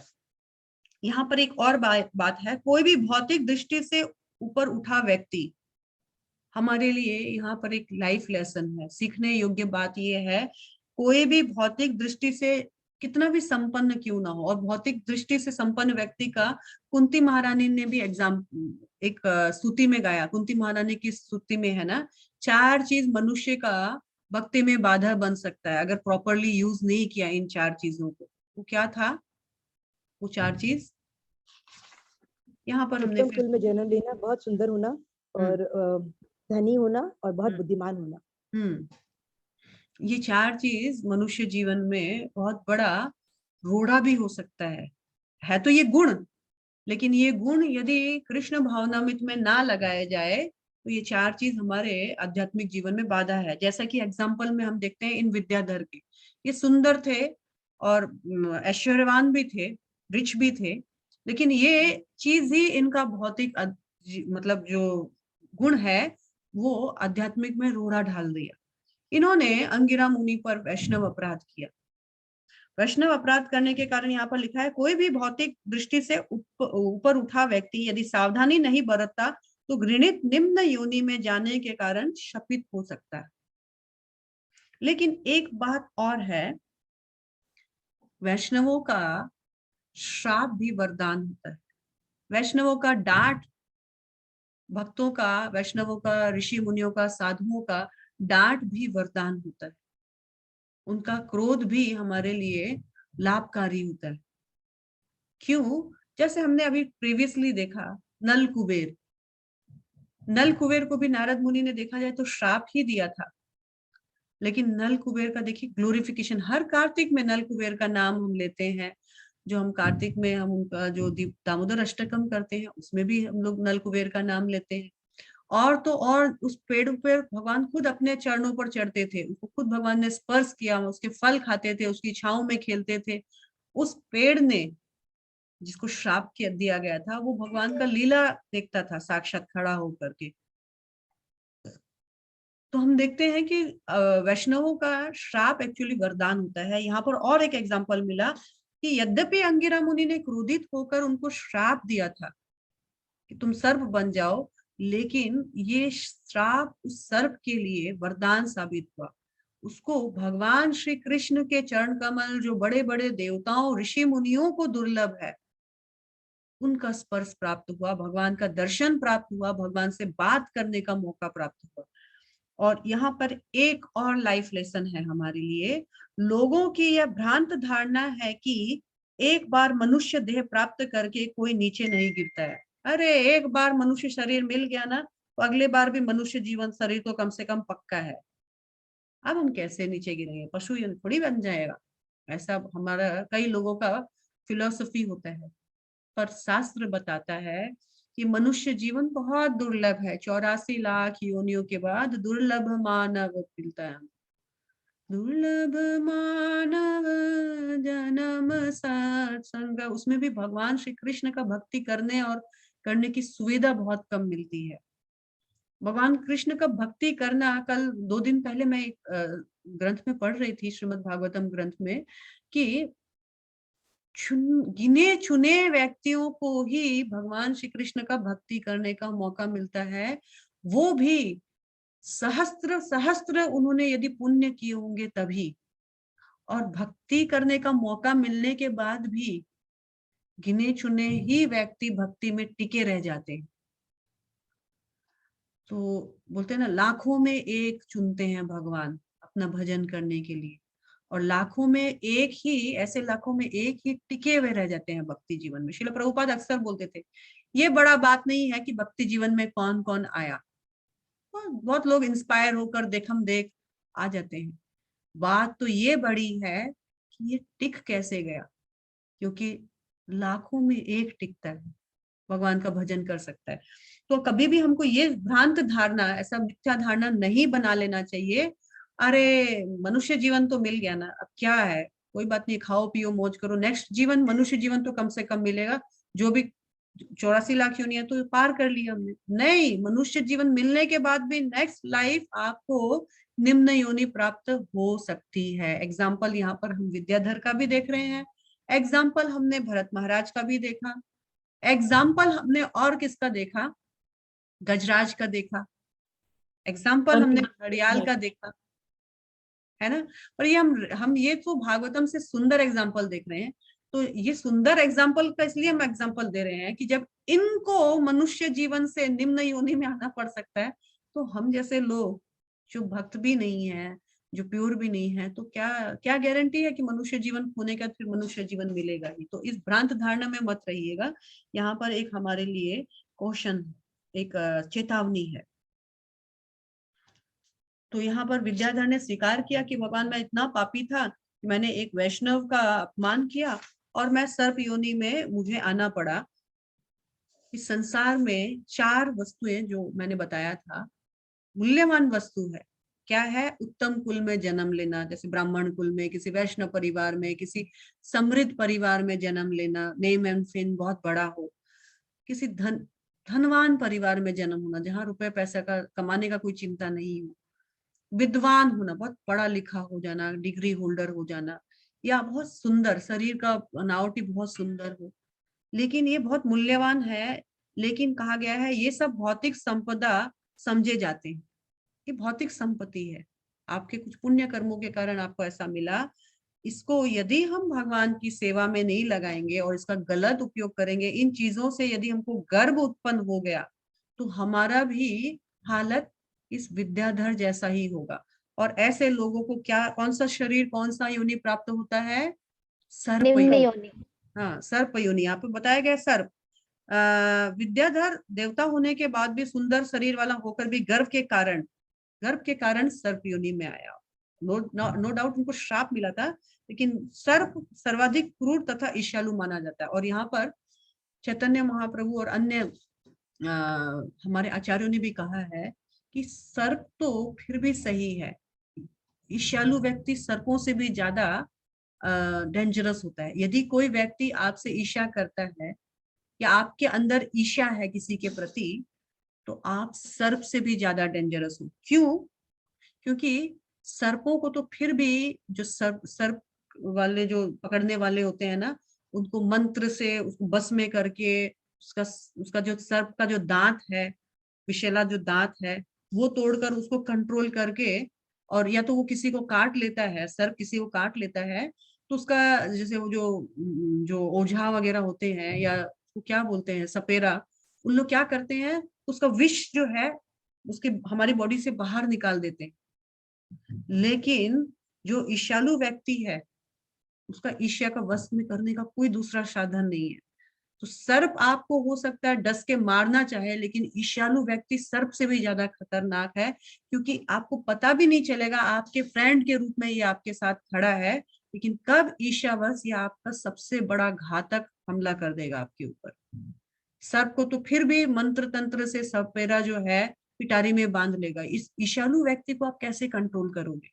यहाँ पर एक और बात है, कोई भी भौतिक दृष्टि से ऊपर उठा व्यक्ति, हमारे लिए यहाँ पर एक लाइफ लेसन है, सीखने योग्य बात यह है, कोई भी भौतिक दृष्टि से कितना भी संपन्न क्यों ना हो, और भौतिक दृष्टि से संपन्न व्यक्ति का कुंती महारानी ने भी एक स्तुति में गाया, कुंती महारानी की स्तुति में है ना, 4 चीज मनुष्य का भक्ति में बाधा बन सकता है अगर प्रॉपरली यूज नहीं किया इन 4 चीजों को। वो क्या था वो 4 चीज, यहाँ पर हमने उत्तम कुल में जन्म लेना, बहुत सुंदर होना और धनी होना और बहुत बुद्धिमान होना। ये 4 चीज मनुष्य जीवन में बहुत बड़ा रोड़ा भी हो सकता है तो ये गुण, लेकिन ये गुण यदि कृष्ण भावनामृत में ना लगाया जाए तो ये 4 चीज हमारे आध्यात्मिक जीवन में बाधा है। जैसा कि एग्जाम्पल में हम देखते हैं इन विद्याधर के, ये सुंदर थे और ऐश्वर्यवान भी थे, रिच भी थे, लेकिन ये चीज ही इनका भौतिक मतलब जो गुण है वो आध्यात्मिक में रोड़ा ढाल दिया। इन्होंने अंगिरा मुनि पर वैष्णव अपराध किया। वैष्णव अपराध करने के कारण यहाँ पर लिखा है, कोई भी भौतिक दृष्टि से ऊपर उठा व्यक्ति यदि सावधानी नहीं बरतता तो घृणित निम्न योनि में जाने के कारण शपित हो सकता है। लेकिन एक बात और है, वैष्णवों का श्राप भी वरदान होता है। वैष्णवों का डांट, भक्तों का, वैष्णवों का, ऋषि मुनियों का, साधुओं का डांट भी वरदान होता है। उनका क्रोध भी हमारे लिए लाभकारी होता है। क्यों? जैसे हमने अभी प्रीवियसली देखा, नल कुबेर, नल कुबेर को भी नारद मुनि ने देखा जाए तो श्राप ही दिया था, लेकिन नल कुबेर का देखिए ग्लोरिफिकेशन, हर कार्तिक में नल कुबेर का नाम हम लेते हैं। जो हम कार्तिक में हम उनका जो दामोदर अष्टकम करते हैं उसमें भी हम लोग नल कुबेर का नाम लेते हैं। और तो और उस पेड़ पर भगवान खुद अपने चरणों पर चढ़ते थे, उसको खुद भगवान ने स्पर्श किया, उसके फल खाते थे, उसकी छांव में खेलते थे। उस पेड़ ने, जिसको श्राप दिया गया था, वो भगवान का लीला देखता था साक्षात खड़ा होकर के। तो हम देखते हैं कि वैष्णवों का श्राप एक्चुअली वरदान होता है। यहाँ पर और एक एग्जांपल मिला कि यद्यपि अंगिरा मुनि ने क्रोधित होकर उनको श्राप दिया था कि तुम सर्प बन जाओ, लेकिन ये श्राप उस सर्प के लिए वरदान साबित हुआ। उसको भगवान श्री कृष्ण के चरण कमल, जो बड़े बड़े देवताओं ऋषि मुनियों को दुर्लभ है, उनका स्पर्श प्राप्त हुआ, भगवान का दर्शन प्राप्त हुआ, भगवान से बात करने का मौका प्राप्त हुआ। और यहाँ पर एक और लाइफ लेसन है हमारे लिए। लोगों की यह भ्रांत धारणा है कि एक बार मनुष्य देह प्राप्त करके कोई नीचे नहीं गिरता है। अरे एक बार मनुष्य शरीर मिल गया ना, तो अगले बार भी मनुष्य जीवन शरीर तो कम से कम पक्का है। अब हम कैसे नीचे गिरेंगे, पशु थोड़ी बन जाएगा। ऐसा हमारा कई लोगों का फिलोसफी होता है, पर शास्त्र बताता है कि मनुष्य जीवन बहुत दुर्लभ है। 84 लाख योनियों के बाद दुर्लभ मानव मिलता है। दुर्लभ मानव जन्म सत्संग, उसमें भी भगवान श्री कृष्ण का भक्ति करने और करने की सुविधा बहुत कम मिलती है। भगवान कृष्ण का भक्ति करना, कल 2 दिन पहले मैं एक ग्रंथ में पढ़ रही थी, श्रीमद् भागवतम ग्रंथ में, कि गिने चुने व्यक्तियों को ही भगवान श्री कृष्ण का भक्ति करने का मौका मिलता है। वो भी सहस्त्र सहस्त्र उन्होंने यदि पुण्य किए होंगे तभी, और भक्ति करने का मौका मिलने के बाद भी गिने चुने ही व्यक्ति भक्ति में टिके रह जाते हैं। तो बोलते हैं ना, लाखों में एक चुनते हैं भगवान अपना भजन करने के लिए, और लाखों में एक ही, ऐसे लाखों में एक ही टिके हुए रह जाते हैं भक्ति जीवन में। श्रील प्रभुपाद अक्सर बोलते थे, ये बड़ा बात नहीं है कि भक्ति जीवन में कौन कौन आया, बहुत लोग इंस्पायर होकर देखम देख आ जाते हैं। बात तो ये बड़ी है कि ये टिक कैसे गया, क्योंकि लाखों में एक टिकता है, भगवान का भजन कर सकता है। तो कभी भी हमको ये भ्रांत धारणा, ऐसा मिथ्या धारणा नहीं बना लेना चाहिए, अरे मनुष्य जीवन तो मिल गया ना, अब क्या है, कोई बात नहीं, खाओ पियो मौज करो, नेक्स्ट जीवन मनुष्य जीवन तो कम से कम मिलेगा, जो भी 84 लाख योनियां तो पार कर लिया हमने। नहीं, मनुष्य जीवन मिलने के बाद भी नेक्स्ट लाइफ आपको निम्न योनि प्राप्त हो सकती है। एग्जाम्पल यहाँ पर हम विद्याधर का भी देख रहे हैं, एग्जाम्पल हमने भरत महाराज का भी देखा, एग्जाम्पल हमने और किसका देखा, गजराज का देखा, एग्जाम्पल हमने घड़ियाल का देखा, है ना। और ये हम ये तो भागवतम से सुंदर एग्जाम्पल देख रहे हैं। तो ये सुंदर एग्जाम्पल का इसलिए हम एग्जाम्पल दे रहे हैं कि जब इनको मनुष्य जीवन से निम्न योनि में आना पड़ सकता है, तो हम जैसे लोग जो भक्त भी नहीं है, जो प्योर भी नहीं है, तो क्या क्या गारंटी है कि मनुष्य जीवन होने का फिर मनुष्य जीवन मिलेगा ही। तो इस भ्रांत धारणा में मत रहिएगा। यहाँ पर एक हमारे लिए क्वेश्चन, एक चेतावनी है। तो यहाँ पर विद्याधर ने स्वीकार किया कि भगवान, मैं इतना पापी था कि मैंने एक वैष्णव का अपमान किया और मैं सर्प योनि में मुझे आना पड़ा। इस संसार में 4 वस्तुएं जो मैंने बताया था, मूल्यवान वस्तु है। क्या है? उत्तम कुल में जन्म लेना, जैसे ब्राह्मण कुल में, किसी वैष्णव परिवार में, किसी समृद्ध परिवार में जन्म लेना, नेम एंड फेम बहुत बड़ा हो, किसी धनवान परिवार में जन्म होना जहां रुपए पैसा का कमाने का कोई चिंता नहीं हो, विद्वान होना, बहुत पढ़ा लिखा हो जाना, डिग्री होल्डर हो जाना, या बहुत सुंदर, शरीर का बनावटी बहुत सुंदर हो। लेकिन ये बहुत मूल्यवान है। लेकिन कहा गया है ये सब भौतिक संपदा समझे जाते हैं, ये भौतिक संपत्ति है, आपके कुछ पुण्य कर्मों के कारण आपको ऐसा मिला, इसको यदि हम भगवान की सेवा में नहीं लगाएंगे और इसका गलत उपयोग करेंगे, इन चीजों से यदि हमको गर्व उत्पन्न हो गया तो हमारा भी हालत इस विद्याधर जैसा ही होगा। और ऐसे लोगों को क्या, कौन सा शरीर, कौन सा योनि प्राप्त होता है? सर्प निम्न योनि। योनि। हाँ, सर्प योनि। यहाँ पे बताया गया सर्प। विद्याधर देवता होने के बाद भी सुंदर शरीर वाला होकर भी गर्व के कारण सर्प योनि में आया। नो डाउट उनको श्राप मिला था, लेकिन सर्प सर्वाधिक क्रूर तथा ईर्ष्यालु माना जाता है। और यहाँ पर चैतन्य महाप्रभु और अन्य हमारे आचार्यों ने भी कहा है कि सर्प तो फिर भी सही है, ईर्ष्यालु व्यक्ति सर्पों से भी ज्यादा डेंजरस होता है। यदि कोई व्यक्ति आपसे ईर्ष्या करता है या आपके अंदर ईर्ष्या है किसी के प्रति, तो आप सर्प से भी ज्यादा डेंजरस हो। क्यों? क्योंकि सर्पों को तो फिर भी जो सर्प वाले जो पकड़ने वाले होते हैं ना, उनको मंत्र से उसको बस में करके उसका जो सर्प का जो दांत है, विषैला जो दांत है, वो तोड़कर उसको कंट्रोल करके, और या तो वो किसी को काट लेता है, सर्प किसी को काट लेता है, तो उसका जैसे वो जो ओझा वगैरह होते हैं, या वो क्या बोलते हैं, सपेरा, उन लोग क्या करते हैं, उसका विष जो है उसके हमारी बॉडी से बाहर निकाल देते हैं। लेकिन जो ईर्ष्यालु व्यक्ति है, उसका ईर्ष्या का वश में करने का कोई दूसरा साधन नहीं है। तो सर्प आपको हो सकता है डस के मारना चाहे, लेकिन ईर्ष्यालु व्यक्ति सर्प से भी ज्यादा खतरनाक है, क्योंकि आपको पता भी नहीं चलेगा आपके फ्रेंड के रूप में ये आपके साथ खड़ा है, लेकिन कब ईर्ष्यावश ये आपका सबसे बड़ा घातक हमला कर देगा आपके ऊपर। सर्प को तो फिर भी मंत्र तंत्र से सपेरा जो है पिटारी में बांध लेगा, इस ईर्ष्यालु व्यक्ति को आप कैसे कंट्रोल करोगे?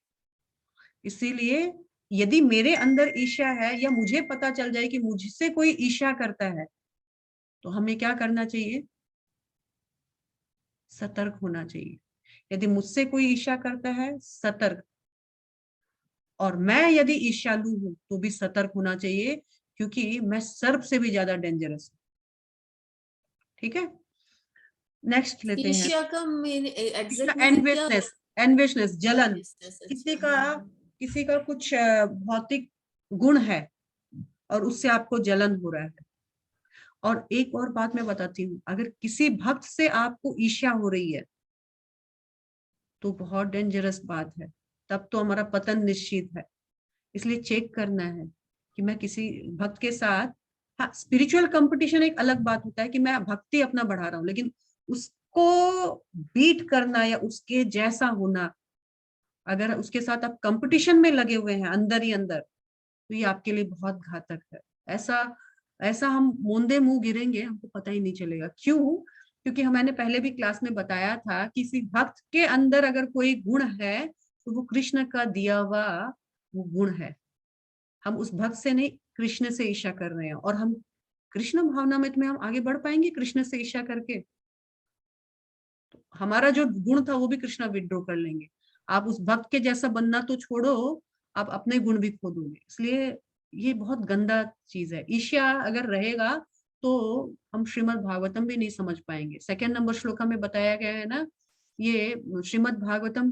इसीलिए यदि मेरे अंदर ईर्ष्या है, या मुझे पता चल जाए कि मुझसे कोई ईर्ष्या करता है, तो हमें क्या करना चाहिए? सतर्क होना चाहिए। यदि मुझसे कोई ईर्ष्या करता है, सतर्क। और मैं यदि ईर्ष्यालु हूं तो भी सतर्क होना चाहिए, क्योंकि मैं सर्प से भी ज्यादा डेंजरस हूं। ठीक है, नेक्स्ट लेते हैं। ईर्ष्या का एग्जैक्ट मीनिंग क्या है? एनविशनेस, जलन। किसी का कुछ भौतिक गुण है और उससे आपको जलन हो रहा है। और एक और बात मैं बताती हूँ, अगर किसी भक्त से आपको ईर्ष्या हो रही है तो बहुत डेंजरस बात है, तब तो हमारा पतन निश्चित है। इसलिए चेक करना है कि मैं किसी भक्त के साथ, हाँ, स्पिरिचुअल कंपटीशन एक अलग बात होता है कि मैं भक्ति अपना बढ़ा रहा हूँ, लेकिन उसको बीट करना या उसके जैसा होना, अगर उसके साथ आप कंपटीशन में लगे हुए हैं अंदर ही अंदर, तो ये आपके लिए बहुत घातक है। ऐसा हम मूंदे मुंह गिरेंगे, हमको पता ही नहीं चलेगा। क्यों? क्योंकि मैंने पहले भी क्लास में बताया था, किसी भक्त के अंदर अगर कोई गुण है तो वो कृष्ण का दिया हुआ वो गुण है। हम उस भक्त से नहीं, कृष्ण से ईर्ष्या कर रहे हैं, और हम कृष्ण भावना में हम आगे बढ़ पाएंगे कृष्ण से ईर्ष्या करके? तो हमारा जो गुण था वो भी कृष्ण विड्रॉ कर लेंगे। आप उस भक्त के जैसा बनना तो छोड़ो, आप अपने गुण भी खो दोगे। इसलिए ये बहुत गंदा चीज है। ईर्ष्या अगर रहेगा तो हम श्रीमद् भागवतम भी नहीं समझ पाएंगे। 2 नंबर श्लोका में बताया गया है ना, ये श्रीमद् भागवतम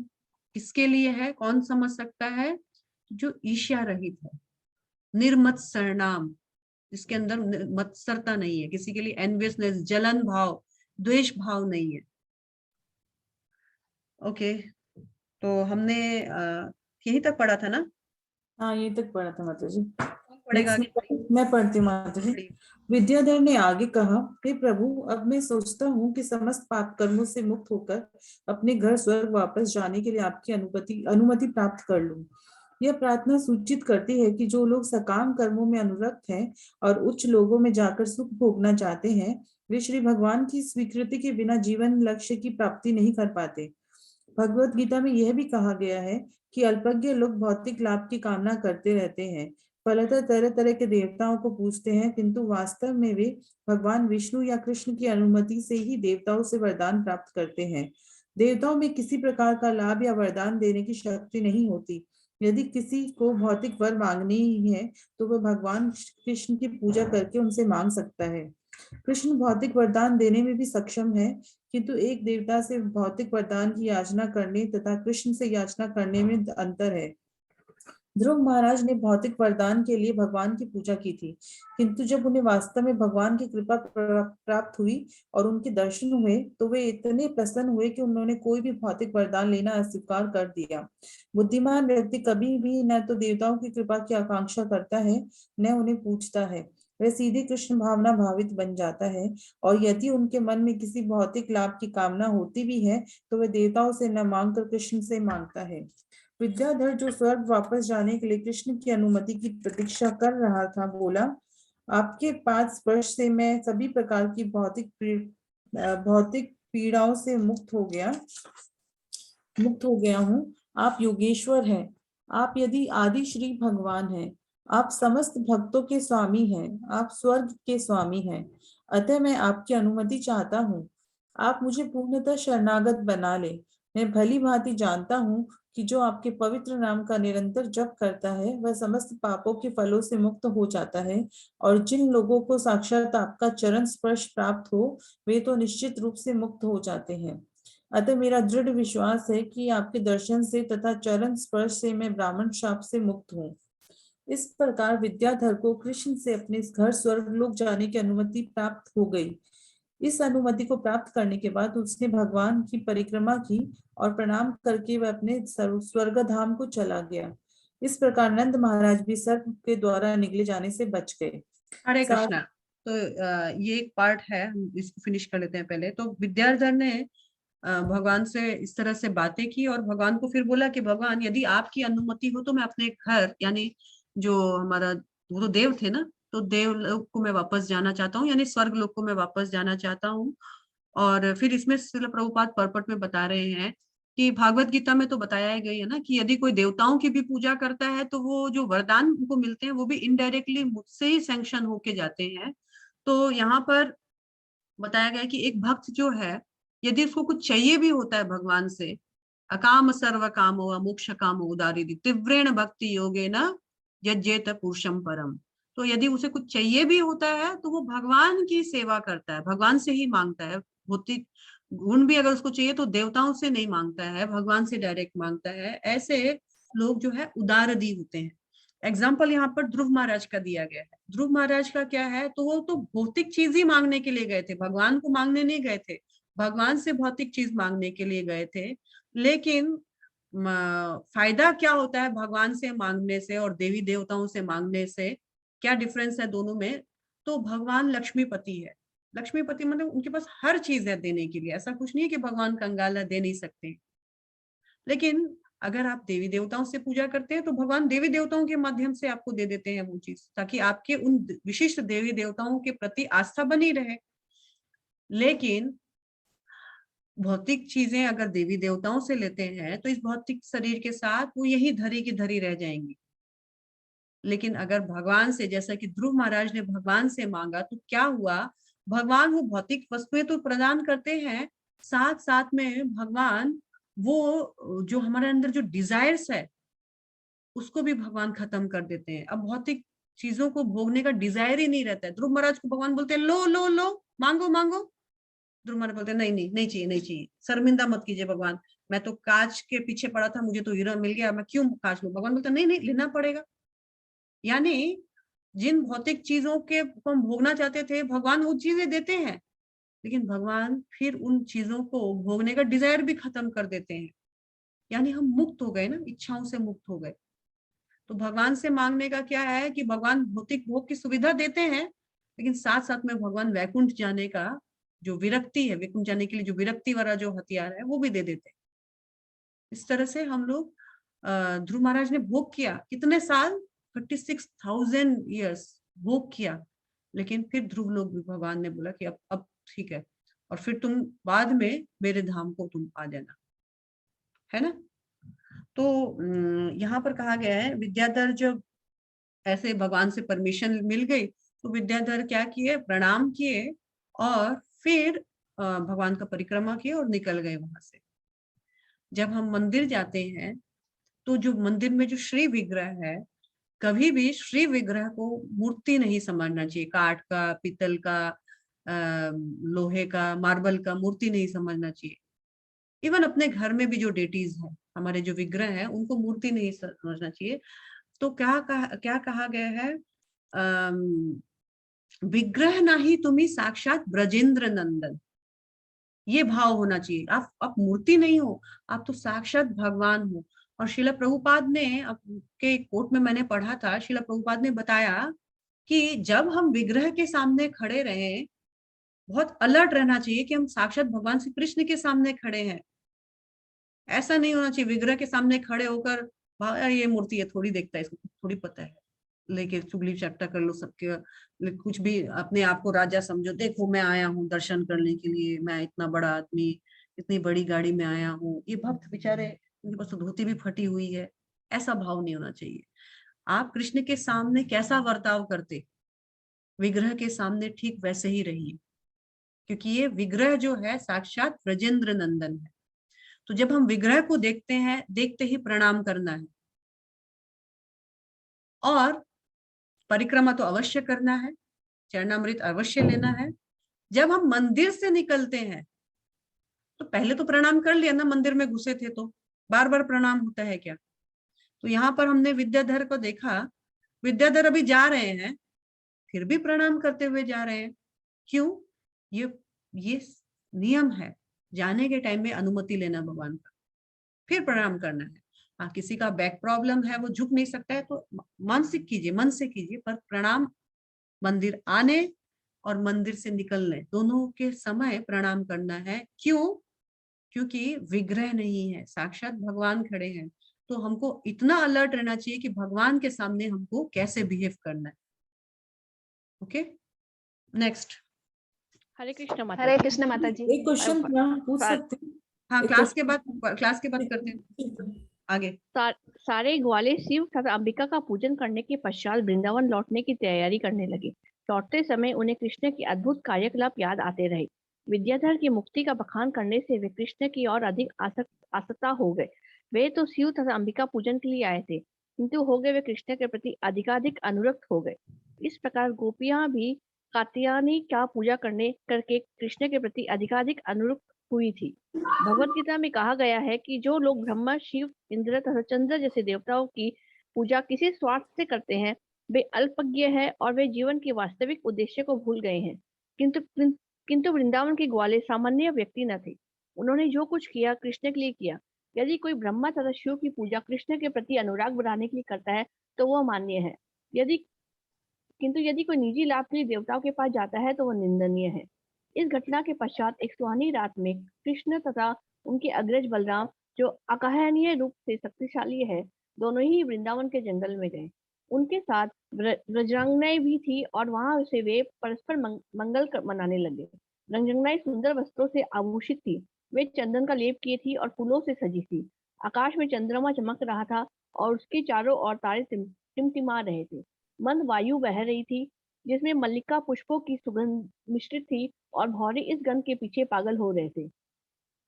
किसके लिए है, कौन समझ सकता है? जो ईर्ष्या रहित है, निर्मत्सरनाम, जिसके अंदर मत्सरता नहीं है, किसी के लिए एनवियसनेस, जलन भाव, द्वेष भाव नहीं है। ओके, तो हमने यहीं तक पढ़ा था ना? हाँ, यहीं तक पढ़ा था माता जी। पढ़ेगा मैं पढ़ती हूँ माता जी। विद्याधर ने आगे कहा, हे प्रभु, अब मैं सोचता हूँ कि समस्त पाप कर्मों से मुक्त होकर अपने घर स्वर्ग वापस जाने के लिए आपकी अनुमति प्राप्त कर लूं। यह प्रार्थना सूचित करती है कि जो लोग सकाम कर्मों में अनुरक्त हैं और उच्च लोगों में जाकर सुख भोगना चाहते हैं, वे श्री भगवान की स्वीकृति के बिना जीवन लक्ष्य की प्राप्ति नहीं कर पाते। भगवत गीता में यह भी कहा गया है कि अल्पज्ञ लोग भौतिक लाभ की कामना करते रहते हैं, फलतः तरह तरह के देवताओं को पूजते हैं, किंतु वास्तव में वे भगवान विष्णु या कृष्ण की अनुमति से ही देवताओं से वरदान प्राप्त करते हैं। देवताओं में किसी प्रकार का लाभ या वरदान देने की शक्ति नहीं होती। यदि किसी को भौतिक वर मांगनी ही है तो वह भगवान कृष्ण की पूजा करके उनसे मांग सकता है। कृष्ण भौतिक वरदान देने में भी सक्षम है, किंतु एक देवता से भौतिक वरदान की याचना करने तथा कृष्ण से याचना करने में अंतर है। ध्रुव महाराज ने भौतिक वरदान के लिए भगवान की पूजा की थी, किंतु जब उन्हें वास्तव में भगवान की कृपा प्राप्त हुई और उनके दर्शन हुए तो वे इतने प्रसन्न हुए कि उन्होंने कोई भी भौतिक वरदान लेना अस्वीकार कर दिया। बुद्धिमान व्यक्ति कभी भी न तो देवताओं की कृपा की आकांक्षा करता है न उन्हें पूछता है, वह सीधे कृष्ण भावना भावित बन जाता है, और यदि उनके मन में किसी भौतिक लाभ की कामना होती भी है तो वह देवताओं से न मांगकर कृष्ण से मांगता है। विद्याधर, जो स्वर्ग वापस जाने के लिए कृष्ण की अनुमति की प्रतीक्षा कर रहा था, बोला, आपके पास स्पर्श से मैं सभी प्रकार की भौतिक पीड़ाओं से मुक्त हो गया हूँ। आप योगेश्वर हैं, आप यदि आदि श्री भगवान हैं, आप समस्त भक्तों के स्वामी हैं, आप स्वर्ग के स्वामी हैं, अतः मैं आपकी अनुमति चाहता हूँ। आप मुझे पूर्णतः शरणागत बना ले। मैं भली भांति जानता हूँ कि जो आपके पवित्र नाम का निरंतर जप करता है वह समस्त पापों के फलों से मुक्त हो जाता है, और जिन लोगों को साक्षात आपका चरण स्पर्श प्राप्त हो वे तो निश्चित रूप से मुक्त हो जाते हैं। अतः मेरा दृढ़ विश्वास है कि आपके दर्शन से तथा चरण स्पर्श से मैं ब्राह्मण शाप से मुक्त हूँ। इस प्रकार विद्याधर को कृष्ण से अपने घर स्वर्गलोक जाने की अनुमति प्राप्त हो गई। इस अनुमति को प्राप्त करने के बाद उसने भगवान की परिक्रमा की और प्रणाम करके वह अपने स्वर्गधाम को चला गया। इस प्रकार नंद महाराज भी सर्प के द्वारा निगले जाने से बच गए। हरे कृष्णा। तो ये एक पार्ट है, हम इसको फिनिश कर लेते हैं पहले। तो विद्याधर ने भगवान से इस तरह से बातें की और भगवान को फिर बोला कि भगवान यदि आपकी अनुमति हो तो मैं अपने घर, यानी जो हमारा वो तो देव थे ना, तो देवलोक को मैं वापस जाना चाहता हूँ, यानी स्वर्ग लोक को मैं वापस जाना चाहता हूँ। और फिर इसमें श्रील प्रभुपाद पर्पट में बता रहे हैं कि भागवत गीता में तो बताया गया है ना कि यदि कोई देवताओं की भी पूजा करता है तो वो जो वरदान उनको मिलते हैं वो भी इनडायरेक्टली मुझसे ही सैंक्शन होके जाते हैं। तो यहाँ पर बताया गया कि एक भक्त जो है यदि उसको कुछ चाहिए भी होता है भगवान से, अकाम सर्व कामो मोक्ष कामो उदारी तीव्रेण भक्ति योगे न यज्ञेत पुरुषम परम। तो यदि उसे कुछ चाहिए भी होता है तो वो भगवान की सेवा करता है, भगवान से ही मांगता है। भौतिक गुण भी अगर उसको चाहिए तो देवताओं से नहीं मांगता है, भगवान से डायरेक्ट मांगता है। ऐसे लोग जो है उदारदी होते हैं। एग्जाम्पल यहाँ पर ध्रुव महाराज का दिया गया है। ध्रुव महाराज का क्या है, तो वो तो भौतिक चीज ही मांगने के लिए गए थे, भगवान को मांगने नहीं गए थे, भगवान से भौतिक चीज मांगने के लिए गए थे। लेकिन फायदा क्या होता है भगवान से मांगने से और देवी देवताओं से मांगने से, क्या डिफरेंस है दोनों में? तो भगवान लक्ष्मीपति है। लक्ष्मीपति मतलब उनके पास हर चीज है देने के लिए, ऐसा कुछ नहीं है कि भगवान कंगाल है, दे नहीं सकते। लेकिन अगर आप देवी देवताओं से पूजा करते हैं तो भगवान देवी देवताओं के माध्यम से आपको दे देते हैं वो चीज, ताकि आपके उन विशिष्ट देवी देवताओं के प्रति आस्था बनी रहे। लेकिन भौतिक चीजें अगर देवी देवताओं से लेते हैं तो इस भौतिक शरीर के साथ वो यही धरी की धरी रह जाएंगी। लेकिन अगर भगवान से, जैसा कि ध्रुव महाराज ने भगवान से मांगा, तो क्या हुआ, भगवान वो भौतिक वस्तुएं तो प्रदान करते हैं, साथ साथ में भगवान वो जो हमारे अंदर जो डिजायर्स है उसको भी भगवान खत्म कर देते हैं। अब भौतिक चीजों को भोगने का डिजायर ही नहीं रहता है। ध्रुव महाराज को भगवान बोलते हैं लो लो लो, मांगो मांगो। ध्रुव महाराज बोलते हैं नहीं नहीं नहीं चाहिए, नहीं चाहिए, शर्मिंदा मत कीजिए भगवान, मैं तो कांच के पीछे पड़ा था, मुझे तो हीरा मिल गया, मैं क्यों कांच लूं? भगवान बोलते नहीं नहीं, लेना पड़ेगा। यानी जिन भौतिक चीजों के हम भोगना चाहते थे भगवान वो चीजें देते हैं, लेकिन भगवान फिर उन चीजों को भोगने का डिजायर भी खत्म कर देते हैं। यानी हम मुक्त हो गए ना, इच्छाओं से मुक्त हो गए। तो भगवान से मांगने का क्या है कि भगवान भौतिक भोग की सुविधा देते हैं, लेकिन साथ साथ में भगवान वैकुंठ जाने का जो विरक्ति है, वैकुंठ जाने के लिए जो विरक्ति वाला जो हथियार है वो भी दे देते हैं। इस तरह से हम लोग ध्रुव महाराज ने भोग किया कितने साल, 36,000 ईयर्स भोग किया। लेकिन फिर ध्रुव लोग भी भगवान ने बोला कि अब ठीक है, और फिर तुम बाद में मेरे धाम को तुम आ जाना, है ना। तो यहाँ पर कहा गया है विद्याधर जब ऐसे भगवान से परमिशन मिल गई तो विद्याधर क्या किए, प्रणाम किए और फिर भगवान का परिक्रमा किए और निकल गए वहां से। जब हम मंदिर जाते हैं तो जो मंदिर में जो श्री विग्रह है, कभी भी श्री विग्रह को मूर्ति नहीं समझना चाहिए, काठ का, पीतल का, लोहे का, मार्बल का मूर्ति नहीं समझना चाहिए। इवन अपने घर में भी जो डेटीज है, हमारे जो विग्रह है, उनको मूर्ति नहीं समझना चाहिए। तो क्या कहा गया है, विग्रह नाही तुम्ही साक्षात ब्रजेंद्र नंदन, ये भाव होना चाहिए। आप मूर्ति नहीं हो, आप तो साक्षात भगवान हो। और शिला प्रभुपाद ने के कोट में मैंने पढ़ा था, शिला प्रभुपाद ने बताया कि जब हम विग्रह के सामने खड़े रहे, बहुत अलर्ट रहना चाहिए कि हम साक्षात भगवान श्री कृष्ण के सामने खड़े हैं। ऐसा नहीं होना चाहिए विग्रह के सामने खड़े होकर ये मूर्ति है, थोड़ी देखता है, इसको थोड़ी पता है, लेके चुगली चट्टा कर लो सबके, कुछ भी अपने आप को राजा समझो, देखो मैं आया हूँ दर्शन करने के लिए, मैं इतना बड़ा आदमी, इतनी बड़ी गाड़ी में आया हूँ। ये भक्त बेचारे, उनके पास तो धोती भी फटी हुई है। ऐसा भाव नहीं होना चाहिए। आप कृष्ण के सामने कैसा बर्ताव करते, विग्रह के सामने ठीक वैसे ही रहिए, क्योंकि ये विग्रह जो है साक्षात ब्रजेंद्र नंदन है। तो जब हम विग्रह को देखते हैं, देखते ही प्रणाम करना है, और परिक्रमा तो अवश्य करना है, चरणामृत अवश्य लेना है। जब हम मंदिर से निकलते हैं तो पहले तो प्रणाम कर लिया ना, मंदिर में घुसे थे तो बार बार प्रणाम होता है क्या? तो यहाँ पर हमने विद्याधर को देखा, विद्याधर अभी जा रहे हैं फिर भी प्रणाम करते हुए जा रहे हैं। क्यों? ये नियम है, जाने के टाइम में अनुमति लेना भगवान का, फिर प्रणाम करना है। हाँ, किसी का बैक प्रॉब्लम है, वो झुक नहीं सकता है, तो मानसिक कीजिए, मन से कीजिए, पर प्रणाम मंदिर आने और मंदिर से निकलने दोनों के समय प्रणाम करना है। क्यों? क्योंकि विग्रह नहीं है, साक्षात भगवान खड़े हैं। तो हमको इतना अलर्ट रहना चाहिए कि भगवान के सामने हमको कैसे बिहेव करना है। Okay, next. हरे कृष्ण माता हरे जी। कृष्ण माता जी। एक क्वेश्चन पूछ सर- सकते हैं? हाँ, एक क्लास के question- बाद करते हैं आगे। सारे ग्वाले शिव तथा अंबिका का पूजन करने के पश्चात वृंदावन लौटने की तैयारी करने लगे। लौटते समय उन्हें कृष्ण के अद्भुत कार्यकलाप याद आते रहे। विद्याधर की मुक्ति का बखान करने से वे कृष्ण की ओर अधिक आसक्ता हो गए। वे तो शिव तथा अंबिका पूजन के लिए आए थे, किंतु हो गए वे कृष्ण के प्रति अधिकाधिक अनुरक्त हो गए। इस प्रकार गोपियां भी कात्यायनी का पूजा करके कृष्ण के प्रति अधिकाधिक अनुरक्त हुई थी। भगवत गीता में कहा गया है कि जो लोग ब्रह्मा, शिव, इंद्र तथा चंद्र जैसे देवताओं की पूजा किसी स्वार्थ से करते हैं, वे अल्पज्ञ हैं और वे जीवन के वास्तविक उद्देश्य को भूल गए हैं। किंतु वृंदावन के ग्वाले सामान्य व्यक्ति न थे। उन्होंने जो कुछ किया कृष्ण के लिए किया। यदि कोई ब्रह्मा तथा शिव की पूजा कृष्ण के प्रति अनुराग बढ़ाने के लिए करता है तो वह मान्य है, किंतु यदि कोई निजी लाभ के लिए देवताओं के पास जाता है तो वह निंदनीय है। इस घटना के पश्चात एक सुहानी रात में कृष्ण तथा उनके अग्रज बलराम, जो अकहनीय रूप से शक्तिशाली है, दोनों ही वृंदावन के जंगल में गए। उनके साथ व्रजांगनाएं भी थी और वहां से वे परस्पर मंगल मनाने लगे। व्रजांगनाएं सुंदर वस्त्रों से आभूषित थी। वे चंदन का लेप किए थी और फूलों से सजी थी। आकाश में चंद्रमा चमक रहा था और उसके चारों ओर तारे टिमटिमा रहे थे। मंद वायु बह रही थी जिसमें मल्लिका पुष्पों की सुगंध मिश्रित थी और भौरे इस गंध के पीछे पागल हो रहे थे।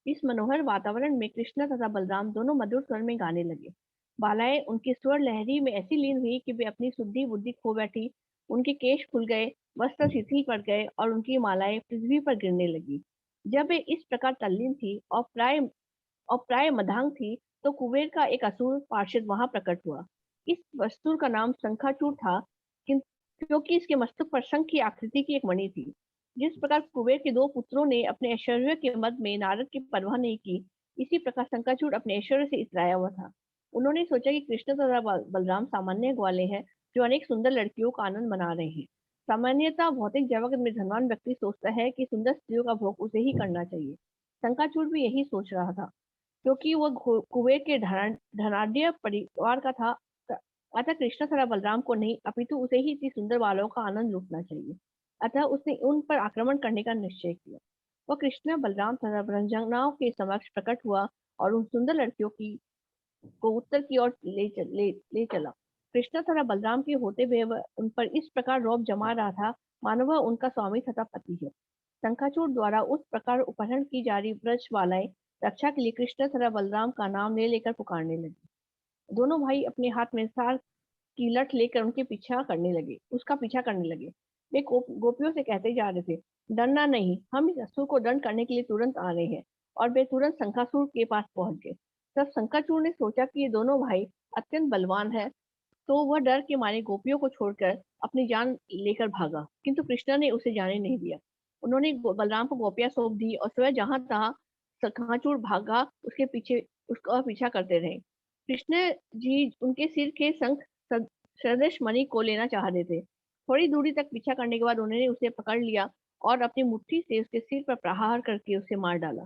इस मनोहर वातावरण में कृष्ण तथा बलराम दोनों मधुर स्वर में गाने लगे। बालाएं उनकी स्वर लहरी में ऐसी लीन हुई कि वे अपनी शुद्धि बुद्धि खो बैठी। उनके केश खुल गए, वस्त्र शिथिल पड़ गए और उनकी मालाएं पृथ्वी पर गिरने लगी। जब वे इस प्रकार तल्लीन थी और प्राय मधांग थी, तो कुबेर का एक असुर पार्षद वहां प्रकट हुआ। इस वस्तु का नाम शंखाचूर था, क्योंकि इसके मस्तक पर शंख की आकृति की एक मणि थी। जिस प्रकार कुबेर के दो पुत्रों ने अपने ऐश्वर्य के मद में नारद की परवाह नहीं की, इसी प्रकार शंखाचूर अपने ऐश्वर्य से इतराया हुआ था। उन्होंने सोचा कि कृष्ण तथा बलराम सामान्य ग्वाले हैं जो अनेक सुंदर लड़कियों का आनंद मना रहे हैं। सामान्यतः भौतिक जगत में धनवान व्यक्ति सोचता है कि सुंदर स्त्रियों का भोग उसे ही करना चाहिए। शंखाचूर भी यही सोच रहा था, क्योंकि वह कुबेर के धनाढ्य परिवार का था। अतः कृष्ण तथा बलराम को नहीं, अपितु उसे ही इतनी सुंदर बालों का आनंद लूटना चाहिए। अतः उसने उन पर आक्रमण करने का निश्चय किया। वह कृष्ण, बलराम तथा व्रजांगनाओं के समक्ष प्रकट हुआ और उन सुंदर लड़कियों को उत्तर की ओर ले चला। कृष्ण तथा बलराम के होते हुए वह उन पर इस प्रकार रौब जमा रहा था मानो वह उनका स्वामी तथा पति है। शंखाचूर द्वारा उस प्रकार अपहरण की जा रही ब्रजबालाएं रक्षा के लिए कृष्ण तथा बलराम का नाम ले लेकर पुकारने लगी। दोनों भाई अपने हाथ में सार की लठ लेकर उसका पीछा करने लगे। वे गोपियों से कहते जा रहे थे, डरना नहीं, हम इस असुर को दंड करने के लिए तुरंत आ रहे हैं। और वे तुरंत शंखासुर के पास पहुंच गए। तब शंखाचूर ने सोचा कि ये दोनों भाई अत्यंत बलवान है तो वह डर के मारे गोपियों को छोड़कर अपनी जान लेकर भागा, किंतु कृष्ण ने उसे जाने नहीं दिया। उन्होंने बलराम को गोपियां सौंप दी और स्वयं जहां तहां कहाचूर भागा उसके पीछे उसका पीछा करते रहे। कृष्ण जी उनके सिर के शंख सदृश मणि को लेना चाह रहे थे। थोड़ी दूरी तक पीछा करने के बाद उन्होंने उसे पकड़ लिया और अपनी मुट्ठी से उसके सिर पर प्रहार करके उसे मार डाला।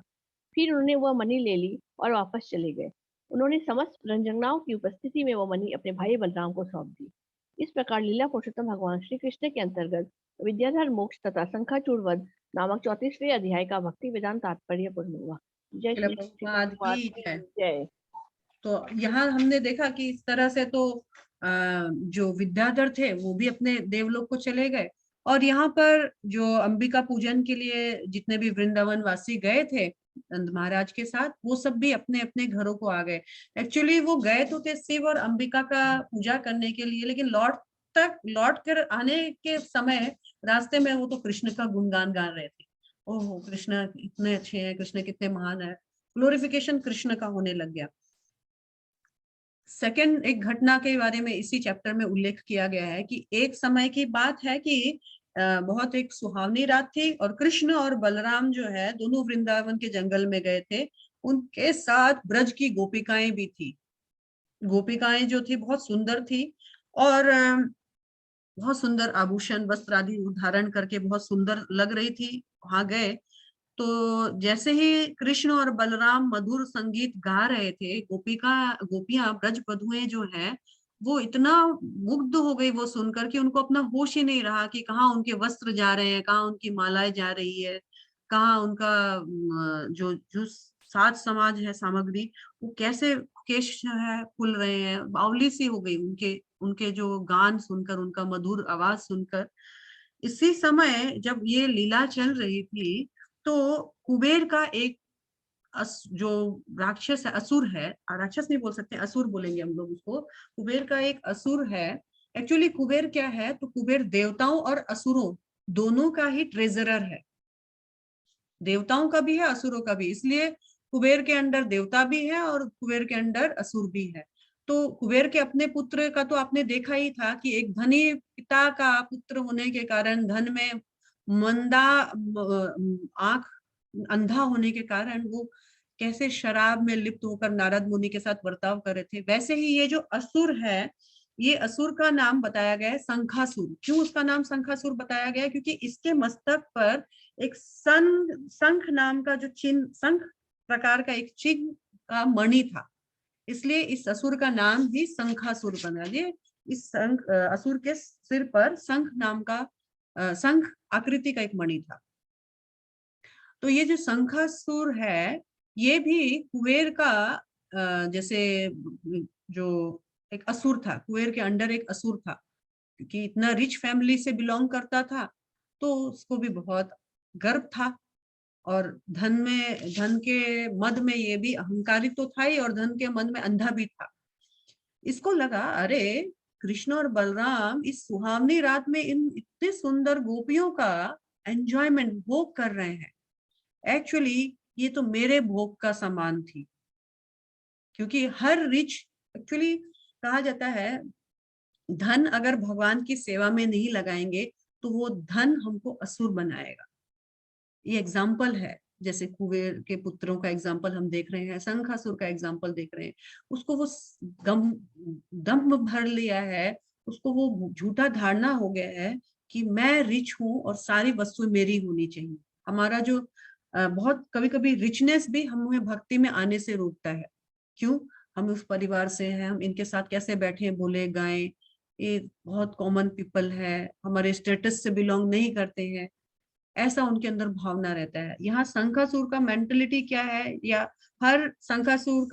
फिर उन्होंने वह मणि ले ली और वापस चले गए। उन्होंने समस्त रंजनाओं की उपस्थिति में वह मणि अपने भाई बलराम को सौंप दी। इस प्रकार लीला पुरुषोत्तम भगवान श्री कृष्ण के अंतर्गत विद्याधर मोक्ष तथा शंखाचूर वध नामक 34वें अध्याय का भक्ति वेदांत तात्पर्य पूर्ण हुआ। जय श्रील श्री प्रभुपाद की जय। जय। तो यहाँ हमने देखा कि इस तरह से तो जो विद्याधर थे वो भी अपने देवलोक को चले गए, और यहाँ पर जो अंबिका पूजन के लिए जितने भी वृंदावन वासी गए थे नंद महाराज के साथ, वो सब भी अपने अपने घरों को आ गए। एक्चुअली वो गए तो थे शिव और अंबिका का पूजा करने के लिए, लेकिन लौट कर आने के समय रास्ते में वो तो कृष्ण का गुणगान गा रहे थे। ओहो, कृष्ण इतने अच्छे हैं, कृष्ण कितने महान है, ग्लोरिफिकेशन कृष्ण का होने लग गया। सेकंड एक घटना के बारे में इसी चैप्टर में उल्लेख किया गया है कि एक समय की बात है कि बहुत एक सुहावनी रात थी और कृष्ण और बलराम जो है दोनों वृंदावन के जंगल में गए थे। उनके साथ ब्रज की गोपिकाएं भी थी। गोपिकाएं जो थी बहुत सुंदर थी और बहुत सुंदर आभूषण वस्त्र आदि धारण करके बहुत सुंदर लग रही थी। वहां गए तो जैसे ही कृष्ण और बलराम मधुर संगीत गा रहे थे, गोपियां ब्रज बधुएं जो है वो इतना मुग्ध हो गई वो सुनकर कि उनको अपना होश ही नहीं रहा कि कहाँ उनके वस्त्र जा रहे हैं, कहाँ उनकी मालाएं जा रही है, कहाँ उनका जो जो साज समाज है सामग्री, वो कैसे केश जो है खुल रहे हैं। बावली सी हो गई उनके जो गान सुनकर, उनका मधुर आवाज सुनकर। इसी समय जब ये लीला चल रही थी तो कुबेर का एक जो राक्षस है, असुर है, राक्षस नहीं बोल सकते, असुर बोलेंगे हम लोग उसको। कुबेर का एक असुर है। एक्चुअली कुबेर क्या है, तो कुबेर देवताओं और असुरों दोनों का ही ट्रेजरर है। देवताओं का भी है, असुरों का भी, इसलिए कुबेर के अंडर देवता भी है और कुबेर के अंडर असुर भी है। तो कुबेर के अपने पुत्र का तो आपने देखा ही था कि एक धनी पिता का पुत्र होने के कारण, धन में मंदा आंख अंधा होने के कारण वो कैसे शराब में लिप्त होकर नारद मुनि के साथ बर्ताव कर रहे थे। वैसे ही ये जो असुर है, ये असुर का नाम बताया गया है शंखासुर। क्यों उसका नाम शंखासुर बताया गया? क्योंकि इसके मस्तक पर एक शंख नाम का जो चिन्ह, शंख प्रकार का एक चिन्ह का मणि था, इसलिए इस असुर का नाम ही शंखासुर बना दिए। इस असुर के सिर पर शंख नाम का शंख आकृति का एक मणि था। तो ये जो शंखासुर है ये भी कुबेर का जैसे जो एक असुर था, कुबेर के अंडर एक असुर था, क्योंकि इतना रिच फैमिली से बिलोंग करता था तो उसको भी बहुत गर्व था, और धन के मद में ये भी अहंकारी तो था ही और धन के मद में अंधा भी था। इसको लगा अरे कृष्ण और बलराम इस सुहावनी रात में इन इतने सुंदर गोपियों का एंजॉयमेंट भोग कर रहे हैं, एक्चुअली ये तो मेरे भोग का समान थी। क्योंकि हर रिच, एक्चुअली कहा जाता है धन अगर भगवान की सेवा में नहीं लगाएंगे तो वो धन हमको असुर बनाएगा। ये एग्जाम्पल है, जैसे कुबेर के पुत्रों का एग्जाम्पल हम देख रहे हैं, शंखासुर का एग्जाम्पल देख रहे हैं। उसको वो दम्भ भर लिया है, उसको वो झूठा धारणा हो गया है कि मैं रिच हूं और सारी वस्तु मेरी होनी चाहिए। हमारा जो बहुत कभी कभी रिचनेस भी हमें भक्ति में आने से रोकता है। क्यों? हम उस परिवार से हैं, हम इनके साथ कैसे बैठे बोले गाएं, ये बहुत कॉमन पीपल है, हमारे स्टेटस से बिलोंग नहीं करते हैं, ऐसा उनके अंदर भावना रहता है। यहाँ शंखासुर का मेंटलिटी क्या है, या हर शंखासुर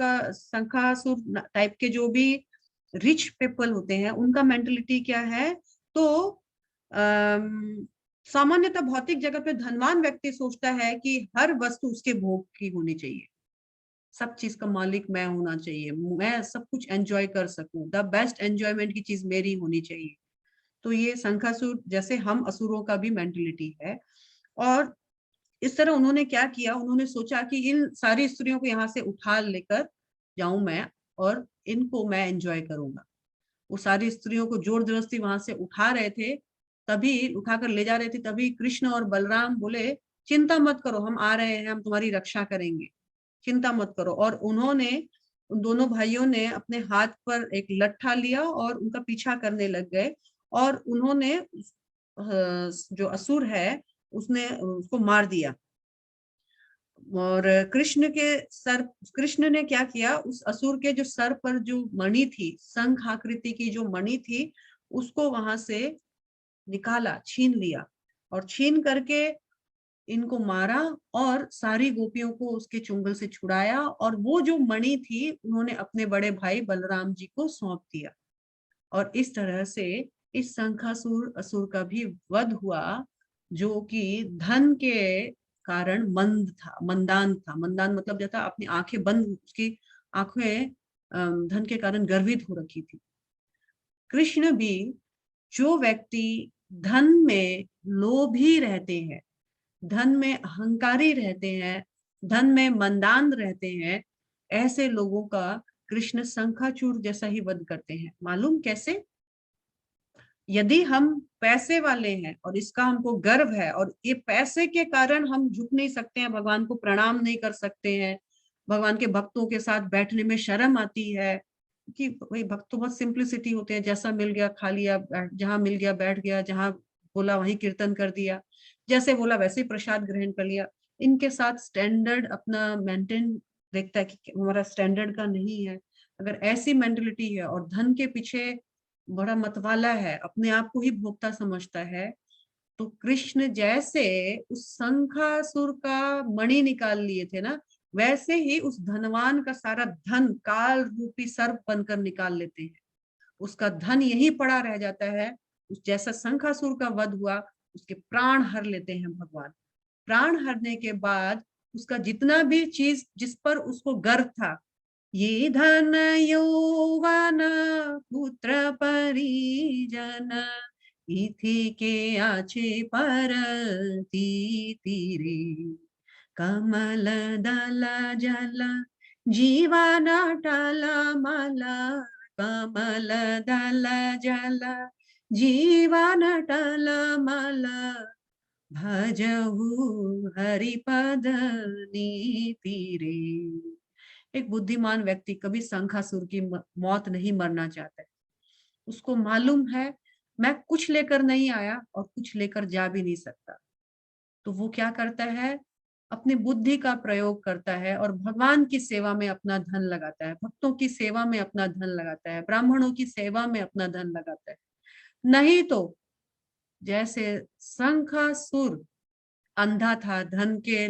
टाइप के जो भी रिच पीपल होते हैं उनका मेंटलिटी क्या है, तो सामान्यतः भौतिक जगत पे धनवान व्यक्ति सोचता है कि हर वस्तु उसके भोग की होनी चाहिए, सब चीज का मालिक मैं होना चाहिए, मैं सब कुछ एंजॉय कर सकूं, द बेस्ट एंजॉयमेंट की चीज मेरी होनी चाहिए। तो ये शंखासुर जैसे हम असुरों का भी मेंटलिटी है। और इस तरह उन्होंने क्या किया, उन्होंने सोचा कि इन सारी स्त्रियों को यहाँ से उठा लेकर जाऊं मैं और इनको मैं एंजॉय करूंगा। वो सारी स्त्रियों को जोर जबरदस्ती वहां से उठा रहे थे, तभी उठाकर ले जा रहे थे, तभी कृष्ण और बलराम बोले चिंता मत करो, हम आ रहे हैं, हम तुम्हारी रक्षा करेंगे, चिंता मत करो। और उन्होंने, उन दोनों भाइयों ने अपने हाथ पर एक लट्ठा लिया और उनका पीछा करने लग गए, और उन्होंने जो असुर है उसने उसको मार दिया। और कृष्ण ने क्या किया, उस असुर के जो सर पर जो मणि थी, शंख आकृति की जो मणि थी, उसको वहां से निकाला, छीन लिया, और छीन करके इनको मारा और सारी गोपियों को उसके चुंगल से छुड़ाया, और वो जो मणि थी उन्होंने अपने बड़े भाई बलराम जी को सौंप दिया। और इस तरह से इस शंखासुर असुर का भी वध हुआ, जो कि धन के कारण मंद था, मंदान था। मंदान मतलब जैसा अपनी आंखें बंद, उसकी आंखें धन के कारण गर्वित हो रखी थी। कृष्ण भी, जो व्यक्ति धन में लोभी रहते हैं, धन में अहंकारी रहते हैं, धन में मंदान रहते हैं, ऐसे लोगों का कृष्ण शंखाचूर जैसा ही वध करते हैं। मालूम कैसे? यदि हम पैसे वाले हैं और इसका हमको गर्व है, और ये पैसे के कारण हम झुक नहीं सकते हैं, भगवान को प्रणाम नहीं कर सकते हैं, भगवान के भक्तों के साथ बैठने में शर्म आती है, कि भाई भक्त तो बहुत सिंप्लिसिटी होते हैं, जैसा मिल गया खा लिया, जहां मिल गया बैठ गया, जहां बोला वहीं कीर्तन कर दिया, जैसे बोला वैसे ही प्रसाद ग्रहण कर लिया। इनके साथ स्टैंडर्ड अपना मेंटेन देखता है कि हमारा स्टैंडर्ड का नहीं है। अगर ऐसी मेंटेलिटी है और धन के पीछे बड़ा मतवाला है, अपने आप को ही भोक्ता समझता है, तो कृष्ण जैसे उस शंखासुर का मणि निकाल लिए थे ना, वैसे ही उस धनवान का सारा धन काल रूपी सर्प बनकर निकाल लेते हैं। उसका धन यही पड़ा रह जाता है। उस जैसा शंखासुर का वध हुआ, उसके प्राण हर लेते हैं भगवान। प्राण हरने के बाद उसका जितना भी चीज जिस पर उसको गर्व था, ये धन यौवन पुत्र परिजन, इथि के आचे परती तीरे, कमल दल जल जीवन टल मल, कमल दल जल जीवन टल मल, भजहु हरिपद नीति रे। एक बुद्धिमान व्यक्ति कभी शंखासुर की मौत नहीं मरना चाहता है। उसको मालूम है मैं कुछ लेकर नहीं आया और कुछ लेकर जा भी नहीं सकता, तो वो क्या करता है, अपनी बुद्धि का प्रयोग करता है और भगवान की सेवा में अपना धन लगाता है, भक्तों की सेवा में अपना धन लगाता है, ब्राह्मणों की सेवा में अपना धन लगाता है। नहीं तो जैसे शंखासुर अंधा था धन के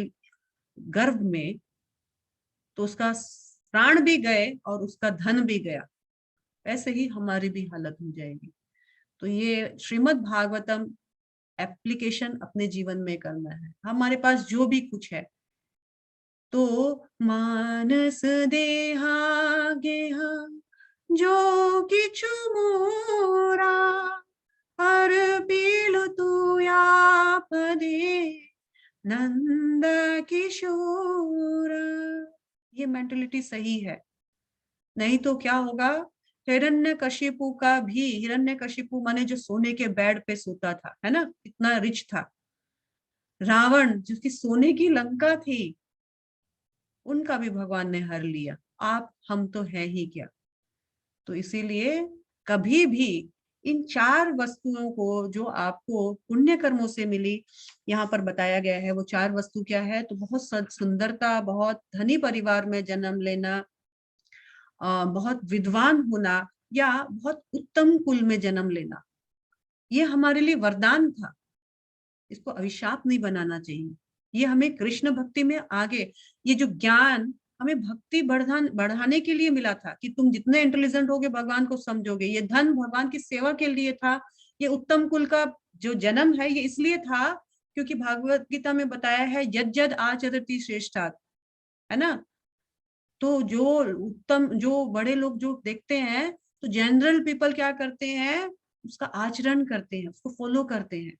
गर्भ में, तो उसका प्राण भी गए और उसका धन भी गया, ऐसे ही हमारी भी हालत हो जाएगी। तो ये श्रीमद् भागवतम एप्लीकेशन अपने जीवन में करना है। हमारे पास जो भी कुछ है, तो मानस देहा गेहा जो किछु मोरा, हर पीलु तू या पदे नंद किशोर। ये मेंटलिटी सही है। नहीं तो क्या होगा, हिरण्यकशिपु का भी, हिरण्यकशिपु माने जो सोने के बेड पे सोता था, है ना, इतना रिच था। रावण जिसकी सोने की लंका थी, उनका भी भगवान ने हर लिया। आप हम तो है ही क्या। तो इसीलिए कभी भी इन चार वस्तुओं को जो आपको पुण्य कर्मों से मिली, यहाँ पर बताया गया है, वो चार वस्तु क्या है, तो बहुत सुंदरता, बहुत धनी परिवार में जन्म लेना, बहुत विद्वान होना, या बहुत उत्तम कुल में जन्म लेना, ये हमारे लिए वरदान था। इसको अभिशाप नहीं बनाना चाहिए। ये हमें कृष्ण भक्ति में आगे, ये जो ज्ञान हमें भक्ति बढ़ाने के लिए मिला था, कि तुम जितने इंटेलिजेंट होगे भगवान को समझोगे। ये धन भगवान की सेवा के लिए था। ये उत्तम कुल का जो जन्म है, ये इसलिए था क्योंकि भागवत गीता में बताया है यज्जद आचरति श्रेष्ठात्, है ना। तो जो उत्तम, जो बड़े लोग जो देखते हैं, तो जनरल पीपल क्या करते हैं, उसका आचरण करते हैं, उसको फॉलो करते हैं।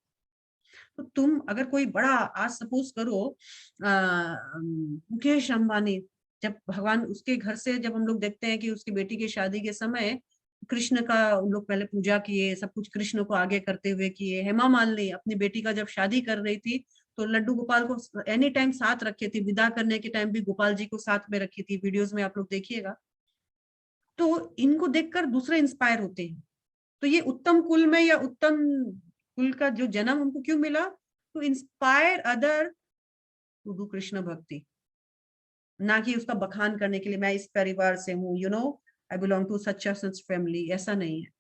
तो तुम अगर कोई बड़ा, आज सपोज करो मुकेश अंबानी, जब भगवान उसके घर से, जब हम लोग देखते हैं कि उसकी बेटी की शादी के समय कृष्ण का उन लोग पहले पूजा किए, सब कुछ कृष्ण को आगे करते हुए किए। हेमा मालिनी अपनी बेटी का जब शादी कर रही थी तो लड्डू गोपाल को एनी टाइम साथ रखे थी, विदा करने के टाइम भी गोपाल जी को साथ में रखी थी, वीडियोस में आप लोग देखिएगा। तो इनको देखकर दूसरे इंस्पायर होते हैं। तो ये उत्तम कुल में या उत्तम कुल का जो जन्म हमको क्यों मिला, to inspire other to do Krishna bhakti, ना कि उसका बखान करने के लिए मैं इस परिवार से हूँ, you know I belong to such such family, ऐसा नहीं है।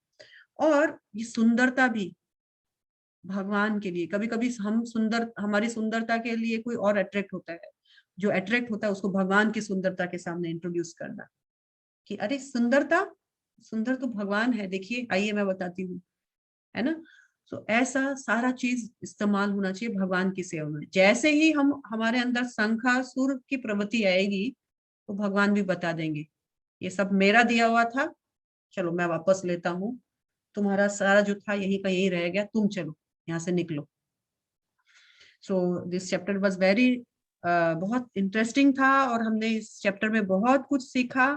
और ये सुंदरता भी भगवान के लिए, कभी कभी हम सुंदर, हमारी सुंदरता के लिए कोई और अट्रैक्ट होता है, जो अट्रैक्ट होता है उसको भगवान की सुंदरता के सामने इंट्रोड्यूस करना कि अरे सुंदरता, सुंदर तो भगवान है, देखिए आइए मैं बताती हूँ, है ना। तो ऐसा सारा चीज इस्तेमाल होना चाहिए भगवान की सेवा में। जैसे ही हम हमारे अंदर शंखासुर की प्रवृत्ति आएगी तो भगवान भी बता देंगे ये सब मेरा दिया हुआ था, चलो मैं वापस लेता हूँ, तुम्हारा सारा जो था यही का यही रह गया, तुम चलो यहाँ से निकलो। So this chapter was very बहुत इंटरेस्टिंग था और हमने इस चैप्टर में बहुत कुछ सीखा।